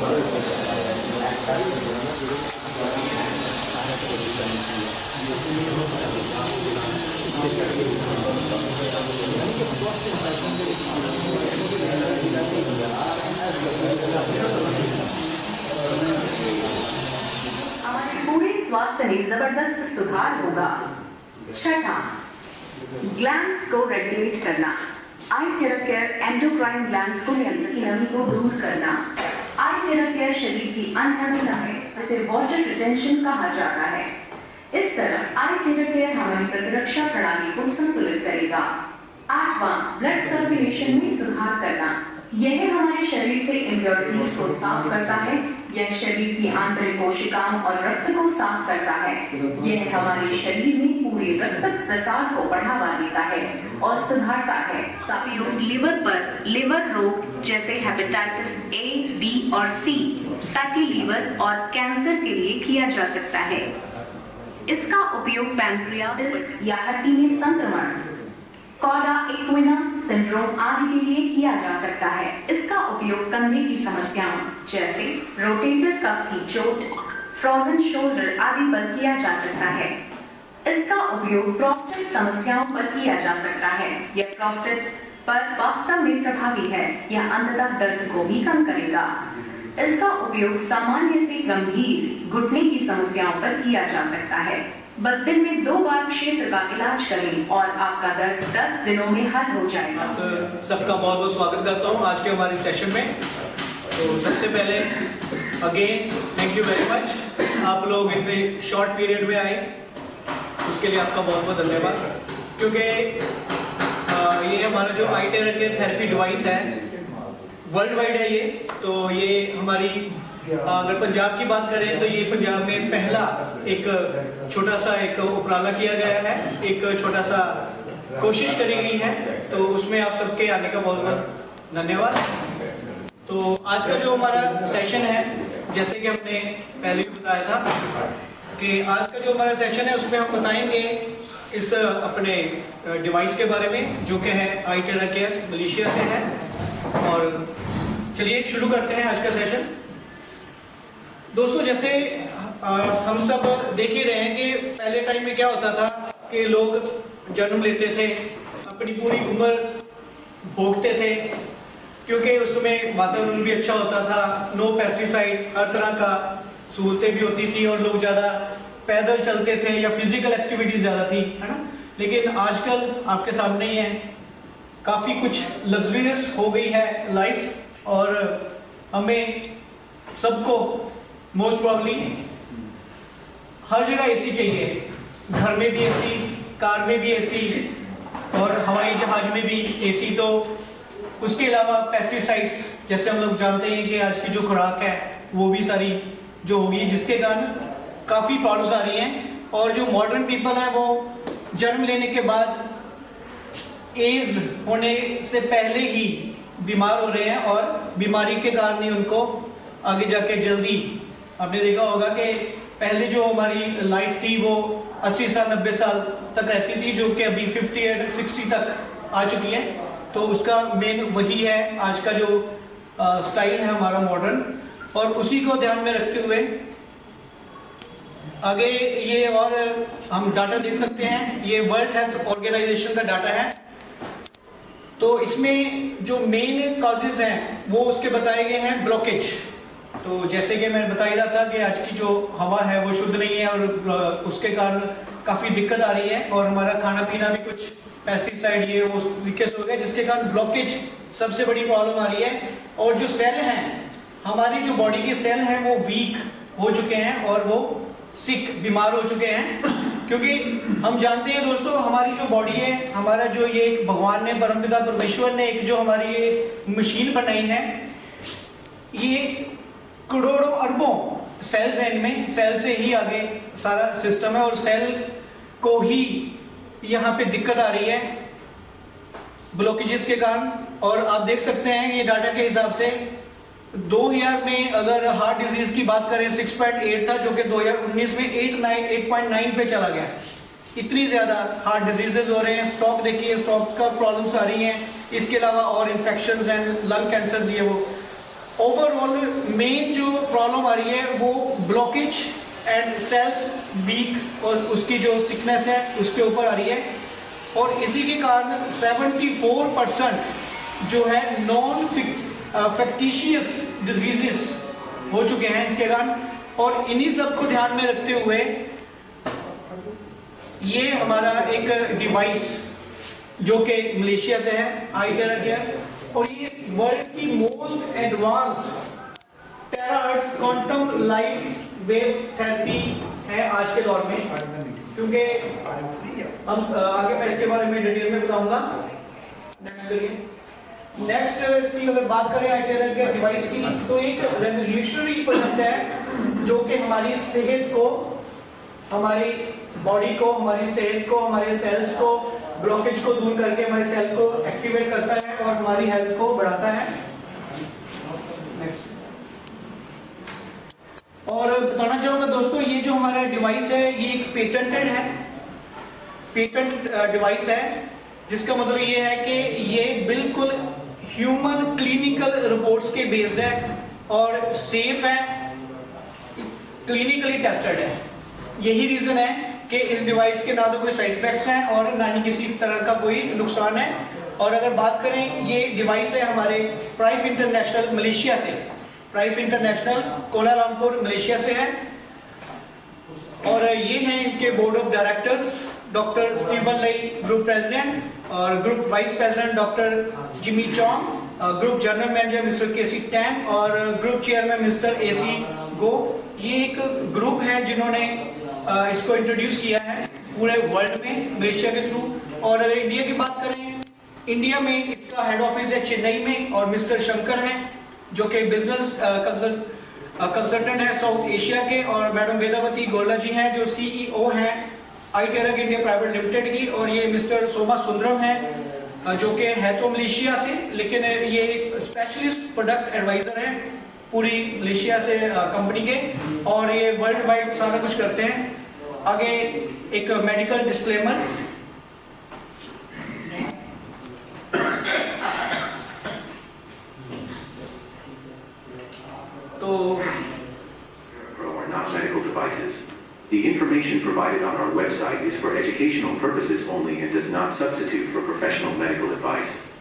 हमारे पूरे स्वास्थ्य में जबरदस्त सुधार होगा। छठा, ग्लैंड्स को रेगुलेट करना। आई टेराकेयर एंडोक्राइन ग्लैंड्स को नियंत्रित की नमी को दूर करना। आई टेराकेयर शरीर की अनहेल्दी है, इसे वाटर रिटेंशन कहा जाता है। इस तरह आई टेराकेयर हमारी प्रतिरक्षा प्रणाली को संतुलित करेगा। आठवां, ब्लड सर्कुलेशन में सुधार करना। यह हमारे शरीर से इम्प्योरिटीज को साफ करता है। यह शरीर की आंतरिक कोशिकाओं और रक्त को साफ करता है। यह हमारे शरीर में पूरे रक्त प्रसार को बढ़ावा देता है और सुधारता है। उपयोग लिवर पर लिवर रोग जैसे हेपेटाइटिस ए, बी और सी, फैटी लीवर और कैंसर के लिए किया जा सकता है। इसका उपयोग पैनक्रियास या हड्डी में संक्रमण, कॉला इक्विना सिंड्रोम आदि के लिए किया जा सकता है। इसका उपयोग कंधे की समस्याओं जैसे रोटेटर कफ की चोट, फ्रोजन शोल्डर आदि पर किया जा सकता है। इसका उपयोग प्रोस्टेट समस्याओं पर किया जा सकता है। यह प्रोस्टेट पर वास्तव में प्रभावी है। यह अंततः दर्द को भी कम करेगा। इसका उपयोग सामान्य से गंभीर घुटने की समस्याओं पर किया जा सकता है। बस दिन में 2 बार क्षेत्र का इलाज करें और आपका दर्द 10 दिनों में हल हो जाएगा। सबका बहुत बहुत स्वागत करता हूं आज के हमारे सेशन में। तो सबसे पहले again thank you very much, आप लोग इतने शॉर्ट पीरियड में आए उसके लिए आपका बहुत बहुत धन्यवाद। क्योंकि ये हमारा जो आई टेराकेयर थेरेपी डिवाइस है वर्ल्ड वाइड है। ये तो ये हमारी अगर पंजाब की बात करें तो ये पंजाब में पहला एक छोटा सा एक उपराला किया गया है, एक छोटा सा कोशिश करी गई है। तो उसमें आप सबके आने का बहुत बहुत धन्यवाद। तो आज का जो हमारा सेशन है, जैसे कि हमने पहले भी बताया था कि आज का जो हमारा सेशन है उसमें हम बताएंगे इस अपने डिवाइस के बारे में जो कि है आई टेराकेयर मलेशिया से है। और चलिए शुरू करते हैं आज का सेशन। दोस्तों, जैसे हम सब देख ही रहे हैं कि पहले टाइम में क्या होता था कि लोग जन्म लेते थे, अपनी पूरी उम्र भोगते थे, क्योंकि उसमें वातावरण भी अच्छा होता था, नो पेस्टिसाइड, हर तरह का सहूलतें भी होती थी और लोग ज़्यादा पैदल चलते थे या फिजिकल एक्टिविटीज ज़्यादा थी, है ना। लेकिन आजकल आपके सामने ही है, काफ़ी कुछ लग्जरियस हो गई है लाइफ और हमें सबको मोस्ट प्रॉब्ली हर जगह एसी चाहिए। घर में भी एसी, कार में भी एसी और हवाई जहाज में भी एसी। तो उसके अलावा पेस्टिसाइड्स, जैसे हम लोग जानते हैं कि आज की जो खुराक है वो भी सारी जो होगी, जिसके कारण काफ़ी प्रॉब्लम्स आ रही हैं। और जो मॉडर्न पीपल हैं वो जन्म लेने के बाद एज होने से पहले ही बीमार हो रहे हैं और बीमारी के कारण ही उनको आगे जाके जल्दी, आपने देखा होगा कि पहले जो हमारी लाइफ थी वो 80 साल 90 साल तक रहती थी, जो कि अभी 58-60 तक आ चुकी है। तो उसका मेन वही है आज का जो स्टाइल है हमारा मॉडर्न, और उसी को ध्यान में रखते हुए आगे ये और हम डाटा देख सकते हैं। ये वर्ल्ड हेल्थ ऑर्गेनाइजेशन का डाटा है। तो इसमें जो मेन कॉजेज हैं वो उसके बताए गए हैं ब्लॉकेज। तो जैसे कि मैं बता ही रहा था कि आज की जो हवा है वो शुद्ध नहीं है और उसके कारण काफ़ी दिक्कत आ रही है और हमारा खाना पीना भी कुछ पेस्टिसाइड ये वो तरीके से हो गया, जिसके कारण ब्लॉकेज सबसे बड़ी प्रॉब्लम आ रही है। और जो सेल हैं, हमारी जो बॉडी के सेल हैं वो वीक हो चुके हैं और वो सिक, बीमार हो चुके हैं। क्योंकि हम जानते हैं दोस्तों, हमारी जो बॉडी है, हमारा जो ये भगवान ने, परमपिता परमेश्वर ने एक जो हमारी ये मशीन बनाई है, ये करोड़ों अरबों सेल्स हैं, इनमें सेल से ही आगे सारा सिस्टम है और सेल को ही यहाँ पे दिक्कत आ रही है ब्लॉकेजेस के कारण। और आप देख सकते हैं ये डाटा के हिसाब से 2000 में अगर हार्ट डिजीज की बात करें 6.8 था, जो कि 2019 में 8.9 पे चला गया। इतनी ज्यादा हार्ट डिजीजेज हो रहे हैं। स्ट्रोक देखिए, स्ट्रोक का प्रॉब्लम्स आ रही हैं। इसके अलावा और इन्फेक्शंस एंड लंग कैंसर ये वो। ओवरऑल मेन जो प्रॉब्लम आ रही है वो ब्लॉकेज एंड सेल्स वीक और उसकी जो सिकनेस है उसके ऊपर आ रही है, और इसी के कारण 74% जो है नॉन फैक्टिशियस डिजीजेस हो चुके हैं इसके कारण। और इन्हीं सब को ध्यान में रखते हुए ये हमारा एक डिवाइस जो कि मलेशिया से है, iTera Care, और ये वर्ल्ड की most advanced terahertz quantum light wave therapy है आज के दौर में। क्योंकि हम आगे मैं इसके बारे में डिटेल में बताऊंगा। नेक्स्ट करिए। नेक्स्ट इसकी अगर बात करें iTera Care डिवाइस की, तो एक रेवोल्यूशनरी प्रोडक्ट है जो कि हमारी सेहत को, हमारी बॉडी को, हमारी सेहत को, हमारे सेल्स को, ब्लॉकेज को दूर करके हमारे सेल को एक्टिवेट करता है और हमारी हेल्थ को बढ़ाता है। नेक्स्ट। और बताना चाहूंगा दोस्तों, ये जो हमारा डिवाइस है ये एक पेटेंटेड है, पेटेंट डिवाइस है, जिसका मतलब ये है कि ये बिल्कुल ह्यूमन क्लिनिकल रिपोर्ट्स के बेस्ड है और सेफ है, क्लिनिकली टेस्टेड है। यही रीजन है कि इस डिवाइस के ना तो कोई साइड इफेक्ट्स हैं और ना ही किसी तरह का कोई नुकसान है। और अगर बात करें, ये डिवाइस है हमारे प्राइफ इंटरनेशनल मलेशिया से, प्राइफ इंटरनेशनल कोलालमपुर मलेशिया से है। और ये हैं इनके board of directors, doctor Steven Lai group president, और group vice president doctor Jimmy Chong, group general manager mister K C Tang, और group chairman mister A C Go. ये एक ग्रुप है जिन्होंने इसको इंट्रोड्यूस किया है पूरे वर्ल्ड में मलेशिया के थ्रू। और अगर इंडिया की बात करें, इंडिया में इसका हेड ऑफिस है चेन्नई में, और मिस्टर शंकर हैं जो कि बिजनेस कंसल्टेंट है साउथ एशिया के, और मैडम वेदावती गोरला जी हैं जो सीईओ हैं iTera इंडिया प्राइवेट लिमिटेड की, और ये मिस्टर सोमा सुंदरम हैं जो कि है तो मलेशिया से, लेकिन ये एक स्पेशलिस्ट प्रोडक्ट एडवाइजर हैं पूरी मलेशिया से कंपनी के, और ये वर्ल्ड वाइड सारा कुछ करते हैं। आगे एक मेडिकल डिस्क्लेमर। तो are not medical devices. The information provided on our website is for educational purposes only and does not substitute for professional medical advice.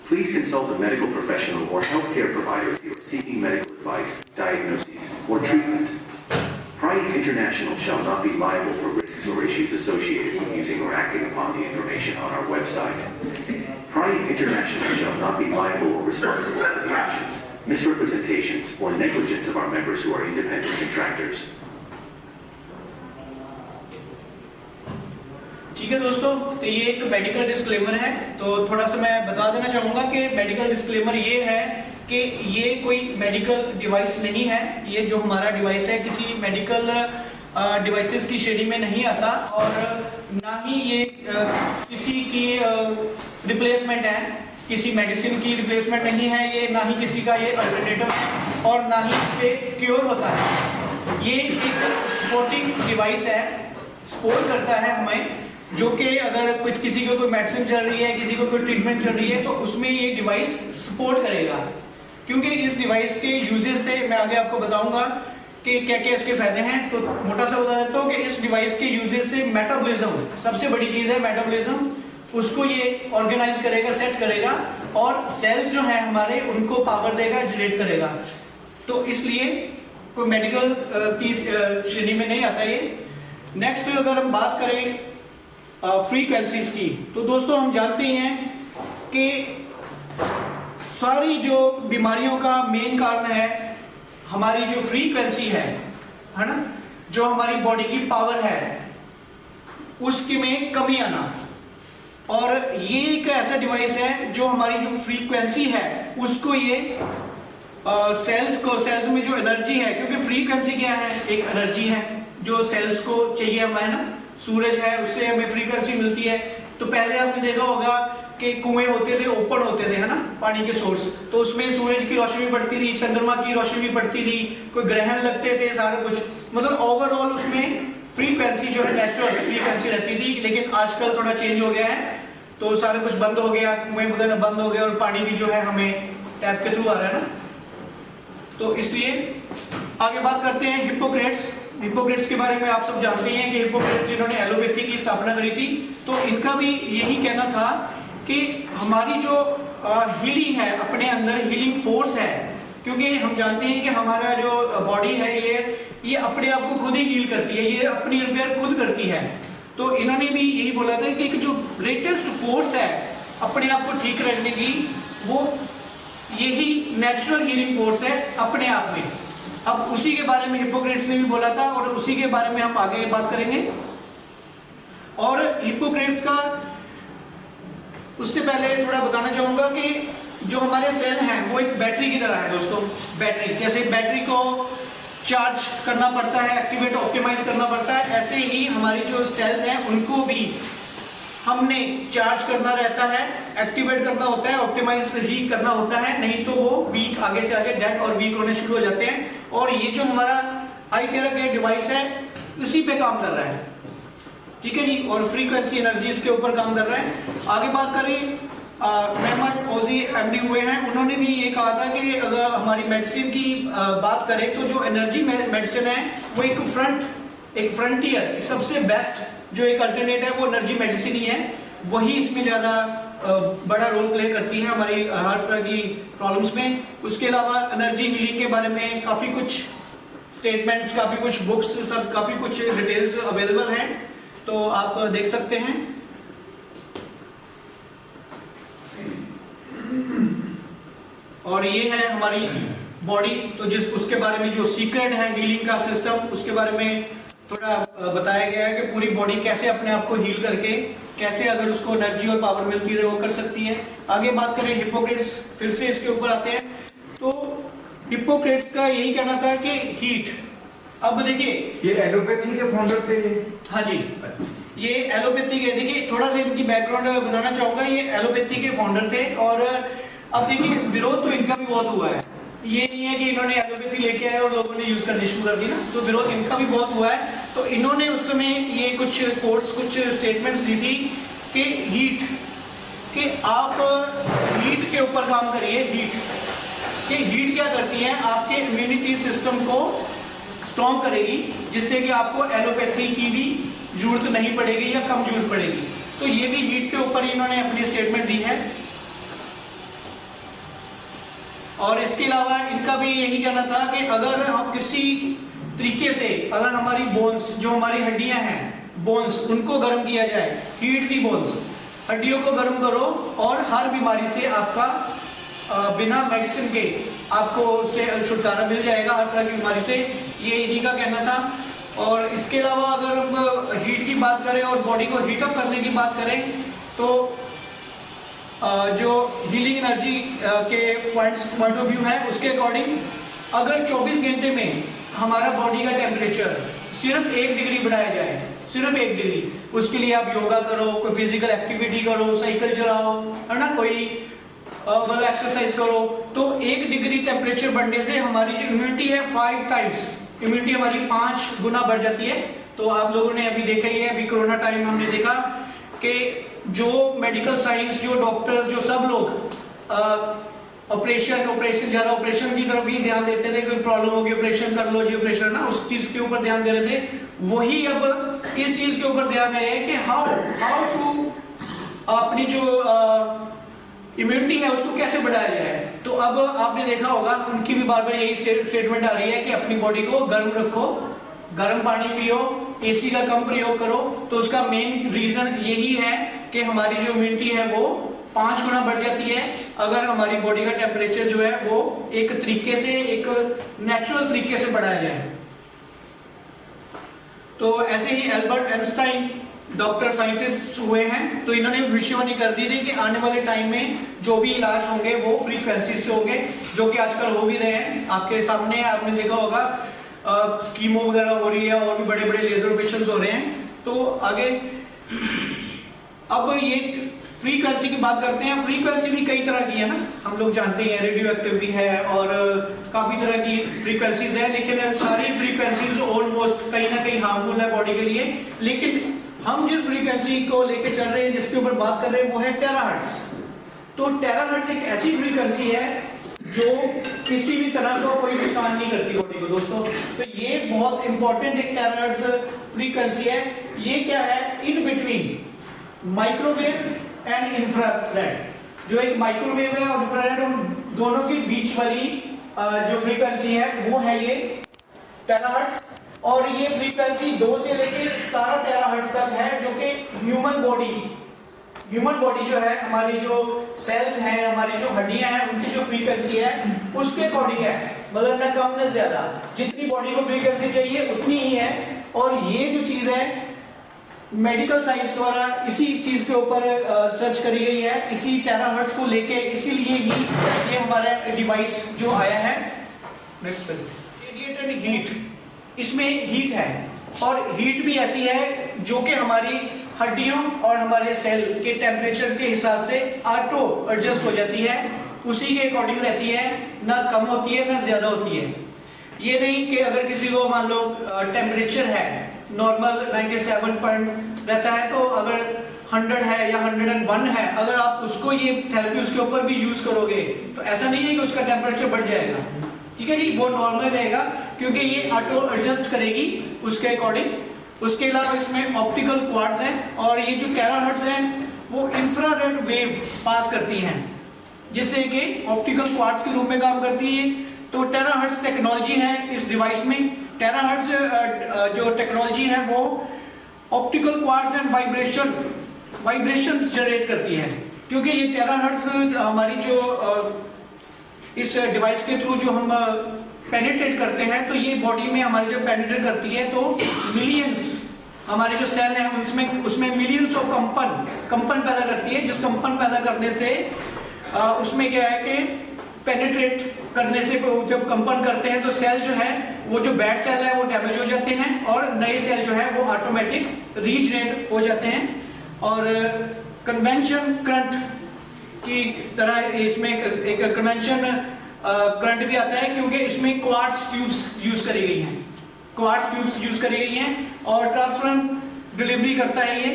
Please consult a medical professional or healthcare provider if you are seeking medical advice, diagnoses, or treatment. Prive International shall not be liable for risks or issues associated with using or acting upon the information on our website. Prive International shall not be liable or responsible for the actions, misrepresentations, or negligence of our members who are independent contractors. ठीक है दोस्तों, तो ये एक medical disclaimer है। तो थोड़ा सा मैं बता देना चाहूंगा कि मेडिकल डिस्क्लेमर ये है कि ये कोई मेडिकल डिवाइस नहीं है। ये जो हमारा डिवाइस है किसी मेडिकल डिवाइसेस की श्रेणी में नहीं आता, और ना ही ये किसी की रिप्लेसमेंट है, किसी मेडिसिन की रिप्लेसमेंट नहीं है ये, ना ही किसी का ये अल्टरनेटिव है, और ना ही इससे क्योर होता है। ये एक सपोर्टिंग डिवाइस है, सपोर्ट करता है हमें, जो कि अगर कुछ किसी को कोई मेडिसिन चल रही है, किसी को कोई ट्रीटमेंट चल रही है, तो उसमें ये डिवाइस सपोर्ट करेगा। क्योंकि इस डिवाइस के यूजेस से मैं आगे आपको बताऊंगा कि क्या क्या इसके फायदे हैं। तो मोटा सा बता देता हूँ कि इस डिवाइस के यूजेस से मेटाबॉलिज्म सबसे बड़ी चीज है, मेटाबॉलिज्म उसको ये ऑर्गेनाइज करेगा, सेट करेगा, और सेल्स जो है हमारे उनको पावर देगा, जनरेट करेगा। तो इसलिए कोई मेडिकल की श्रेणी में नहीं आता ये। नेक्स्ट अगर हम बात करें फ्रीक्वेंसीज की, तो दोस्तों हम जानते हैं कि सारी जो बीमारियों का मेन कारण है हमारी जो फ्रीक्वेंसी है ना, जो हमारी बॉडी की पावर है उसकी में कमी आना। और ये एक ऐसा डिवाइस है जो हमारी जो फ्रीक्वेंसी है उसको ये सेल्स में जो एनर्जी है, क्योंकि फ्रीक्वेंसी क्या है, एक एनर्जी है जो सेल्स को चाहिए हमें ना, सूरज है उससे हमें फ्रीक्वेंसी मिलती है। तो पहले आपने देखा होगा कि कुएं होते थे, ओपन होते थे, है ना, पानी के सोर्स, तो उसमें सूरज की रोशनी पड़ती थी, चंद्रमा की रोशनी पड़ती थी, कोई ग्रहण लगते थे, सारा कुछ, मतलब ओवरऑल उसमें फ्रीक्वेंसी जो है नेचुरल फ्रीक्वेंसी रहती थी। लेकिन आजकल थोड़ा चेंज हो गया है, तो सारा कुछ बंद हो गया, कुएं वगैरह बंद हो गया, और पानी भी जो है हमें टैप के थ्रू आ रहा है ना। तो इसलिए आगे बात करते हैं हिप्पोक्रेट्स के बारे में। आप सब जानते हैं कि हिप्पोक्रेट्स जिन्होंने एलोपैथी की स्थापना करी थी, तो इनका भी यही कहना था कि हमारी जो हीलिंग है, अपने अंदर हीलिंग फोर्स है, क्योंकि हम जानते हैं कि हमारा जो बॉडी है ये अपने आप को खुद ही हील करती है, ये अपनी रिपेयर खुद करती है। तो इन्होंने भी यही बोला था कि जो ग्रेटेस्ट फोर्स है अपने आप को ठीक रखने की, वो यही नेचुरल हीलिंग फोर्स है अपने आप में। अब उसी के बारे में हिप्पोक्रेट्स ने भी बोला था और उसी के बारे में हम आगे बात करेंगे। और हिप्पोक्रेट्स का उससे पहले थोड़ा बताना चाहूंगा कि जो हमारे सेल हैं वो एक बैटरी की तरह है दोस्तों। बैटरी, जैसे बैटरी को चार्ज करना पड़ता है, एक्टिवेट ऑप्टिमाइज करना पड़ता है, ऐसे ही हमारी जो सेल्स हैं उनको भी हमने चार्ज करना रहता है, एक्टिवेट करना होता है, ऑप्टिमाइज ही करना होता है, नहीं तो वो वीक, आगे से आगे डेड और वीक होने शुरू हो जाते हैं। और ये जो हमारा iTero के डिवाइस है उसी पे काम कर रहा है, ठीक है जी, और फ्रीक्वेंसी एनर्जी इसके ऊपर काम कर रहा है। आगे बात करें, मेहमद ओजी एमडी हुए हैं, उन्होंने भी ये कहा था कि अगर हमारी मेडिसिन की बात करें तो जो एनर्जी मेडिसिन है वो एक फ्रंटियर, सबसे बेस्ट जो एक अल्टरनेट है वो एनर्जी मेडिसिन ही है, वही इसमें ज्यादा बड़ा रोल प्ले करती है हमारी हर तरह की प्रॉब्लम्स में। उसके अलावा एनर्जी हीलिंग के बारे में काफी कुछ स्टेटमेंट्स, काफी कुछ बुक्स, सब काफी कुछ डिटेल्स अवेलेबल हैं, तो आप देख सकते हैं। और ये है हमारी बॉडी, तो उसके बारे में जो सीक्रेट है हीलिंग का सिस्टम, उसके बारे में थोड़ा बताया गया है कि पूरी बॉडी कैसे अपने आप को हील करके, कैसे अगर उसको एनर्जी और पावर मिलती रहे वो कर सकती है। आगे बात करें हिप्पोक्रेट्स, फिर से इसके ऊपर आते हैं। तो हिप्पोक्रेट्स का यही कहना था कि हीट, अब देखिए ये एलोपैथी के फाउंडर थे। हाँ जी, ये एलोपैथी के, देखिए थोड़ा सा इनकी बैकग्राउंड बताना चाहूंगा। ये एलोपैथी के फाउंडर थे और अब देखिए विरोध तो इनका भी बहुत हुआ है, ये नहीं है कि इन्होंने एलोपैथी लेके आए और लोगों ने यूज करनी शुरू कर दी ना, तो विरोध इनका भी बहुत हुआ है। तो इन्होंने उस समय ये कुछ कोट्स, कुछ स्टेटमेंट्स दी थी कि हीट, कि आप हीट के ऊपर काम करिए। हीट क्या करती है, आपके इम्यूनिटी सिस्टम को स्ट्रॉन्ग करेगी, जिससे कि आपको एलोपैथी की भी जरूरत नहीं पड़ेगी या कम जरूरत पड़ेगी। तो ये भी हीट के ऊपर इन्होंने अपनी स्टेटमेंट दी है। और इसके अलावा इनका भी यही कहना था कि अगर हम किसी तरीके से, अगर हमारी बोन्स, जो हमारी हड्डियां हैं, बोन्स, उनको गर्म किया जाए, हीट दी बोन्स, हड्डियों को गर्म करो और हर बीमारी से आपका बिना मेडिसिन के आपको उससे छुटकारा मिल जाएगा, हर तरह की बीमारी से, ये इन्हीं का कहना था। और इसके अलावा अगर हम हीट की बात करें और बॉडी को हीटअप करने की बात करें, तो जो हीलिंग एनर्जी के पॉइंट ऑफ व्यू है उसके अकॉर्डिंग, अगर 24 घंटे में हमारा बॉडी का टेम्परेचर सिर्फ 1 डिग्री बढ़ाया जाए, सिर्फ 1 डिग्री, उसके लिए आप योगा करो, कोई फिजिकल एक्टिविटी करो, साइकिल चलाओ, है ना, कोई मतलब एक्सरसाइज करो, तो 1 डिग्री टेम्परेचर बढ़ने से हमारी जो इम्यूनिटी है 5 टाइम्स, इम्यूनिटी हमारी 5 गुना बढ़ जाती है। तो आप लोगों ने अभी देखा ही है, अभी कोरोना टाइम हमने देखा कि जो मेडिकल साइंस, जो डॉक्टर्स, जो सब लोग ऑपरेशन ज्यादा ऑपरेशन की तरफ ही ध्यान देते थे, कोई प्रॉब्लम होगी ऑपरेशन कर लो जी, ऑपरेशन ना, उस चीज के ऊपर ध्यान दे रहे थे, वही अब इस चीज के ऊपर ध्यान है कि हाउ टू अपनी जो इम्यूनिटी है उसको कैसे बढ़ाया जाए। तो अब आपने देखा होगा उनकी भी बार बार यही स्टेटमेंट आ रही है कि अपनी बॉडी को गर्म रखो, गर्म पानी पियो, एसी का कम प्रयोग करो। तो उसका मेन रीजन यही है कि हमारी जो इम्यूनिटी है वो 5 गुना बढ़ जाती है अगर हमारी बॉडी का टेम्परेचर जो है वो एक तरीके से, एक नेचुरल तरीके से बढ़ाया जाए। तो ऐसे ही एल्बर्ट आइंस्टाइन डॉक्टर साइंटिस्ट हुए हैं, तो इन्होंने भविष्यवाणी कर दी थी कि आने वाले टाइम में जो भी इलाज होंगे वो फ्रीक्वेंसी से होंगे, जो कि आजकल हो भी रहे हैं आपके सामने, आपने देखा होगा कीमो वगैरह हो रही है और भी बड़े बड़े लेजर ऑपरेशंस हो रहे हैं। तो आगे अब ये फ्रीक्वेंसी की बात करते हैं। फ्रीक्वेंसी भी कई तरह की है ना, हम लोग जानते हैं, रेडियो एक्टिव भी है और काफी तरह की फ्रीक्वेंसीज है, लेकिन सारी फ्रीक्वेंसीज ऑलमोस्ट कहीं ना कहीं हार्मफुल है बॉडी के लिए। लेकिन हम जिस फ्रीक्वेंसी को लेके चल रहे हैं, जिसके ऊपर बात कर रहे हैं, वो है टेराहर्ट्ज। तो टेराहर्ट्ज एक ऐसी फ्रीक्वेंसी है जो किसी भी तरह का कोई नुकसान नहीं करती बॉडी को दोस्तों। तो ये बहुत इंपॉर्टेंट एक टेराहर्ट्ज फ्रीक्वेंसी है। ये क्या है, in between microwave and infrared. जो एक माइक्रोवेव है और इंफ्रारेड, उन दोनों के बीच वाली जो फ्रीक्वेंसी है वो है ये टेराहर्ट्ज। और ये फ्रीक्वेंसी 2 से लेकर 17 टेराहर्ट्ज तक है, जो कि ह्यूमन बॉडी जो है, हमारी जो सेल्स हैं, हमारी जो हड्डियां हैं, उनकी जो फ्रीक्वेंसी है उसके अकॉर्डिंग है, मतलब न कम न ज्यादा। जितनी बॉडी को फ्रीक्वेंसी चाहिए उतनी ही है। और ये जो चीज है मेडिकल साइंस द्वारा इसी चीज के ऊपर सर्च करी गई है, इसी टेराहर्ट्ज को लेके, इसीलिए ही ये हमारा डिवाइस जो आया है। नेक्स्ट रेडिएटेड हीट, इसमें हीट है और हीट भी ऐसी है जो कि हमारी हड्डियों और हमारे सेल के टेम्परेचर के हिसाब से ऑटो एडजस्ट हो जाती है, उसी के अकॉर्डिंग रहती है, ना कम होती है ना ज्यादा होती है। ये नहीं कि अगर किसी को मान लो टेम्परेचर है नॉर्मल 97 पॉइंट रहता है, तो अगर 100 है या 101 है, अगर आप उसको ये थेरेपी उसके ऊपर भी यूज करोगे तो ऐसा नहीं है कि उसका टेम्परेचर बढ़ जाएगा, ठीक है जी, वो नॉर्मल रहेगा, क्योंकि ये ऑटो एडजस्ट करेगी उसके अकॉर्डिंग। उसके अलावा इसमें ऑप्टिकल क्वार्ट्ज हैं और ये जो टेराहर्ट्ज हैं वो इंफ्रारेड वेव पास करती हैं, जिससे कि ऑप्टिकल क्वार्ट्ज के रूप में काम करती है। तो टेराहर्ट्ज टेक्नोलॉजी है इस डिवाइस में। टेराहर्ट्ज जो टेक्नोलॉजी है वो optical quartz and vibrations generate करती है, क्योंकि ये टेराहर्ट्ज हमारी जो इस डिवाइस के थ्रू जो हम पेनिट्रेट करते हैं, तो ये बॉडी में हमारी जो पेनिट्रेट करती है तो मिलियंस हमारे जो सेल हैं उसमें मिलियंस ऑफ कंपन पैदा करती है, जिस कंपन पैदा करने से उसमें क्या है कि पेनिट्रेट करने से जब कंपन करते हैं तो सेल जो है वो जो बैड सेल है वो डैमेज हो जाते हैं और नए सेल जो है वो ऑटोमेटिक रीजनरेट हो जाते हैं। और कन्वेंशन करंट की तरह इसमें एक कन्वेंशन करंट भी आता है, क्योंकि इसमें क्वार्ट्ज ट्यूब्स यूज करी गई हैं और ट्रांसफरेंट डिलीवरी करता है।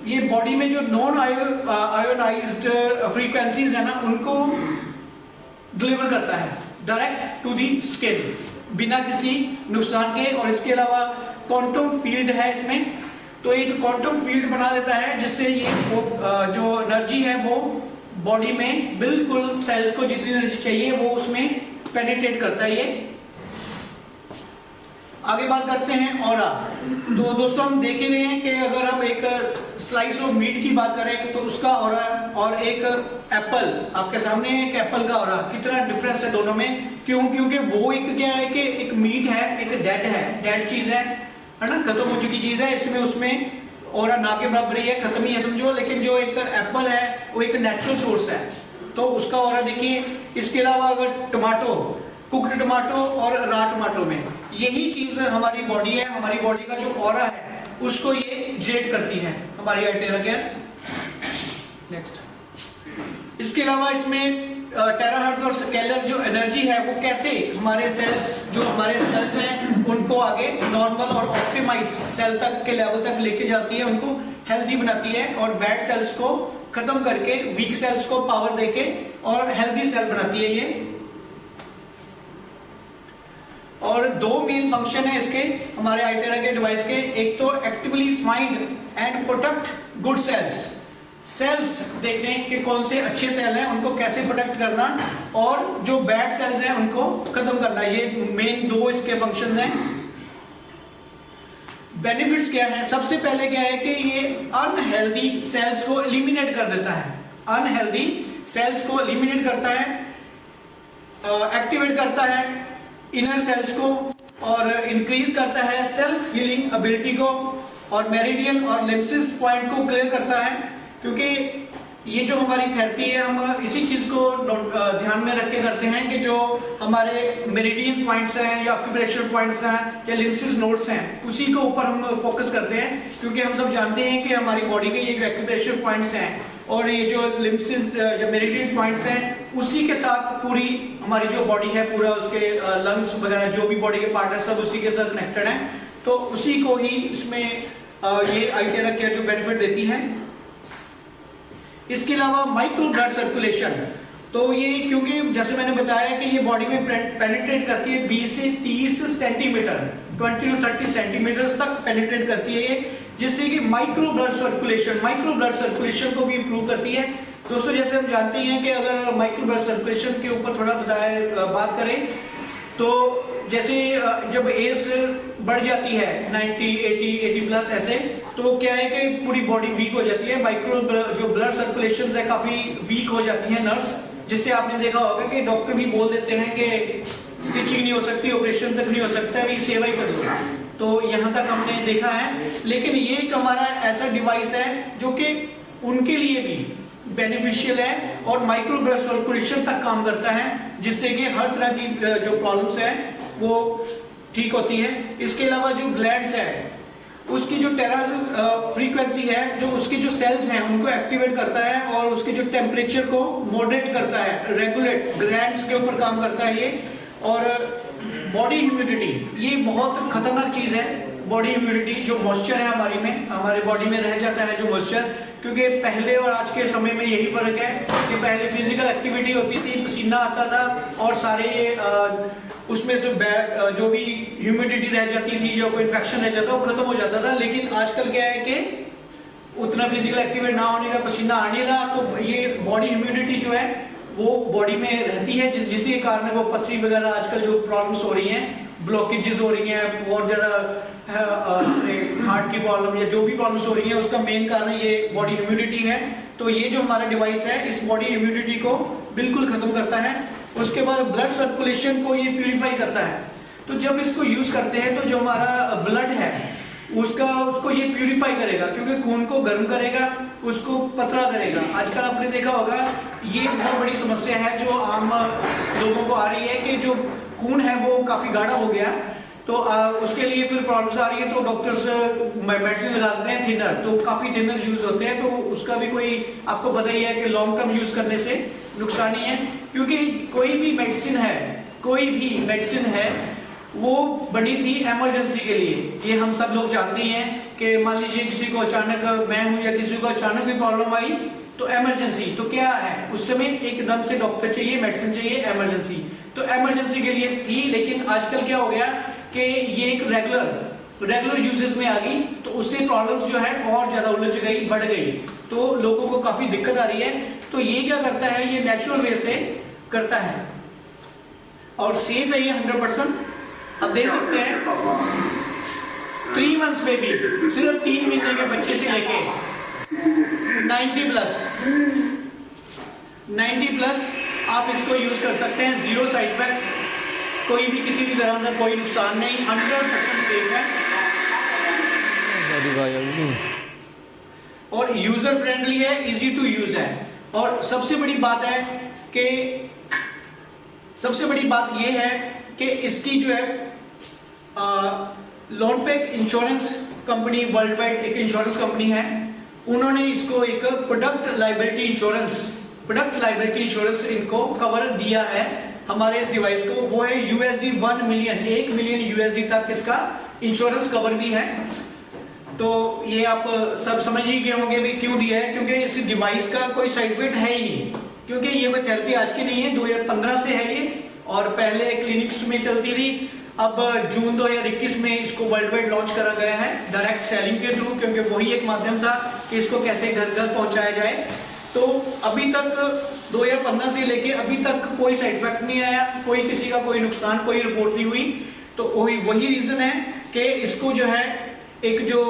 ये बॉडी में जो नॉन आयोनाइज्ड फ्रीक्वेंसीज है ना, उनको डिलीवर करता है डायरेक्ट टू दी स्किन बिना किसी नुकसान के। और इसके अलावा क्वांटम फील्ड है इसमें, तो एक क्वांटम फील्ड बना देता है, जिससे ये जो एनर्जी है वो बॉडी में बिल्कुल सेल्स को जितनी एनर्जी चाहिए वो उसमें पेनिट्रेट करता है। ये आगे बात करते हैं ऑरा। तो दोस्तों हम देख ही रहे हैं कि अगर हम एक स्लाइस ऑफ मीट की बात करें तो उसका ऑरा और एक एप्पल, आपके सामने एक एप्पल का ऑरा, कितना डिफरेंस है दोनों में। क्योंकि वो एक क्या है कि एक मीट है, एक डेड चीज है ना, खत्म हो चुकी चीज है, इसमें उसमें ऑरा ना के बराबर ही है, खत्म ही है समझो। लेकिन जो एक एप्पल है वो एक नेचुरल सोर्स है, तो उसका ऑरा देखिए। इसके अलावा अगर टमाटो, कुक्ड टमाटो और रॉ टमाटो में यही चीज हमारी बॉडी है, हमारी बॉडी का जो ऑरा है उसको ये जेट करती है हमारी आइटेरा केयर। नेक्स्ट, इसके अलावा इसमें टेराहर्ट्ज और स्केलर जो एनर्जी है वो कैसे हमारे सेल्स हैं उनको आगे नॉर्मल और ऑप्टिमाइज सेल तक के लेवल तक लेके जाती है, उनको हेल्दी बनाती है और बैड सेल्स को खत्म करके वीक सेल्स को पावर देके और हेल्दी सेल बनाती है ये। और दो मेन फंक्शन है इसके हमारे आइटेरा के डिवाइस के, एक तो actively find and protect good cells देखने कि कौन से अच्छे सेल हैं उनको कैसे प्रोटेक्ट करना, और जो बैड सेल्स हैं उनको खत्म करना। ये मेन दो इसके फंक्शंस हैं। बेनिफिट्स क्या है? सबसे पहले क्या है कि ये अनहेल्दी सेल्स को एलिमिनेट कर देता है, अनहेल्दी सेल्स को एलिमिनेट करता है, एक्टिवेट करता है इनर सेल्स को और इंक्रीज करता है सेल्फ हीलिंग एबिलिटी को, और मेरिडियन और लिम्सिस पॉइंट को क्लियर करता है। क्योंकि ये जो हमारी थेरेपी है हम इसी चीज को ध्यान में रख के करते हैं कि जो हमारे मेरिडियन पॉइंट्स हैं या एक्यूप्रेशर पॉइंट्स हैं या लिम्सिस नोड्स हैं उसी के ऊपर हम फोकस करते हैं, क्योंकि हम सब जानते हैं कि हमारी बॉडी के ये जो एक्यूप्रेशर पॉइंट्स हैं और ये जो लिम्सिस जो मेरिडियन पॉइंट्स हैं उसी के साथ पूरी हमारी जो बॉडी है, पूरा उसके लंग्स वगैरह जो भी बॉडी के पार्ट है सब उसी के साथ कनेक्टेड है। तो उसी को ही इसमें ये आइटेरा केयर जो बेनिफिट देती है। इसके अलावा माइक्रो ब्लड सर्कुलेशन, तो ये क्योंकि जैसे मैंने बताया कि ये बॉडी में पेनिट्रेट करती है 20 से 30 सेंटीमीटर, 20 to 30 सेंटीमीटर तक पेनिट्रेट करती है ये, जिससे कि माइक्रो ब्लड सर्कुलेशन को भी इंप्रूव करती है। दोस्तों जैसे हम जानते हैं कि अगर माइक्रो ब्लड सर्कुलेशन के ऊपर थोड़ा बात करें तो जैसे जब एज बढ़ जाती है 90, 80 प्लस ऐसे, तो क्या है कि पूरी बॉडी वीक हो जाती है, माइक्रो जो ब्लड सर्कुलेशन है काफी वीक हो जाती है नर्व्स, जिससे आपने देखा होगा कि डॉक्टर भी बोल देते हैं कि स्टिचिंग नहीं हो सकती, ऑपरेशन तक नहीं हो सकता, अभी सेवा ही कर लो। तो यहाँ तक हमने देखा है, लेकिन ये एक हमारा ऐसा डिवाइस है जो कि उनके लिए भी बेनिफिशियल है और माइक्रो ब्लड सर्कुलेशन तक काम करता है, जिससे कि हर तरह की जो प्रॉब्लम्स है वो ठीक होती है। इसके अलावा जो ग्लैंड्स है उसकी जो फ्रीक्वेंसी है, जो उसकी जो सेल्स हैं उनको एक्टिवेट करता है और उसके जो टेम्परेचर को मॉडरेट करता है, रेगुलेट ग्लैंड्स के ऊपर काम करता है ये। और बॉडी ह्यूमिडिटी, ये बहुत खतरनाक चीज है। बॉडी ह्यूमिडिटी जो मॉइस्चर है हमारे बॉडी में रह जाता है जो मॉइस्चर, क्योंकि पहले और आज के समय में यही फर्क है कि पहले फिजिकल एक्टिविटी होती थी, पसीना आता था और सारे ये उसमें से जो भी ह्यूमिडिटी रह जाती थी, जो कोई इन्फेक्शन रह जाता वो खत्म हो जाता था। लेकिन आजकल क्या है कि उतना फिजिकल एक्टिविटी ना होने का, पसीना आ नहीं रहा, तो ये बॉडी ह्यूमिडिटी जो है वो बॉडी में रहती है, जिसके कारण वो पथरी वगैरह आजकल जो प्रॉब्लम्स हो रही हैं, ब्लॉकेजेस हो रही हैं, बहुत ज्यादा हार्ट की प्रॉब्लम या जो भी प्रॉब्लम्स हो रही है, उसका मेन कारण ये बॉडी ह्यूमिडिटी है। तो ये जो हमारा डिवाइस है इस बॉडी ह्यूमिडिटी को बिल्कुल खत्म करता है। उसके बाद ब्लड सर्कुलेशन को ये प्यूरिफाई करता है। तो जब इसको यूज करते हैं तो जो हमारा ब्लड है उसको ये प्यूरिफाई करेगा, क्योंकि खून को गर्म करेगा, उसको पतला करेगा। आजकल आपने देखा होगा ये बहुत बड़ी समस्या है जो आम लोगों को आ रही है कि जो खून है वो काफी गाढ़ा हो गया, तो उसके लिए फिर प्रॉब्लम्स आ रही है, तो डॉक्टर्स मेडिसिन लगाते हैं थिनर, तो काफी थिनर यूज होते हैं। तो उसका भी कोई आपको पता ही है कि लॉन्ग टर्म यूज करने से नुकसान ही है, क्योंकि कोई भी मेडिसिन है वो बनी थी इमरजेंसी के लिए। ये हम सब लोग जानते हैं कि मान लीजिए किसी को अचानक, मैं हूं या किसी को अचानक कोई प्रॉब्लम आई तो इमरजेंसी, तो क्या है उस समय एकदम से डॉक्टर चाहिए, मेडिसिन चाहिए, इमरजेंसी। तो इमरजेंसी के लिए थी, लेकिन आजकल क्या हो गया कि ये एक रेगुलर यूजेस में आ गई, तो उससे प्रॉब्लम्स जो है और ज्यादा उलझ गई, बढ़ गई, तो लोगों को काफी दिक्कत आ रही है। तो ये क्या करता है, ये नेचुरल वे से करता है और सेफ है ये 100%। अब देख सकते हैं 3 मंथ्स बेबी, सिर्फ 3 महीने के बच्चे से लेके 90 प्लस आप इसको यूज कर सकते हैं, जीरो साइड इफेक्ट, कोई भी किसी भी तरह का कोई नुकसान नहीं, 100% सेफ है और यूजर फ्रेंडली है, इजी टू यूज है। और सबसे बड़ी बात यह है कि इसकी जो है लॉन्डपैक इंश्योरेंस कंपनी, वर्ल्ड वाइड एक इंश्योरेंस कंपनी है, उन्होंने इसको एक प्रोडक्ट लायबिलिटी इंश्योरेंस इनको कवर दिया है हमारे इस डिवाइस को। वो है $1 मिलियन USD तक इसका इंश्योरेंस कवर भी है। तो ये आप सब समझ ही गए होंगे भी क्यों दिया है, क्योंकि इस डिवाइस का कोई साइड इफेक्ट है ही नहीं, क्योंकि ये कोई थेरेपी आज की नहीं है, 2015 से है ये और पहले क्लिनिक्स में चलती थी। अब जून 2021 में इसको वर्ल्ड वाइड लॉन्च करा गया है डायरेक्ट सेलिंग के थ्रू, क्योंकि वही एक माध्यम था कि इसको कैसे घर घर पहुंचाया जाए। तो अभी तक 2015 से लेके अभी तक कोई साइड इफेक्ट नहीं आया, कोई किसी का कोई नुकसान, कोई रिपोर्ट नहीं हुई। तो वही रीजन है कि इसको जो है एक जो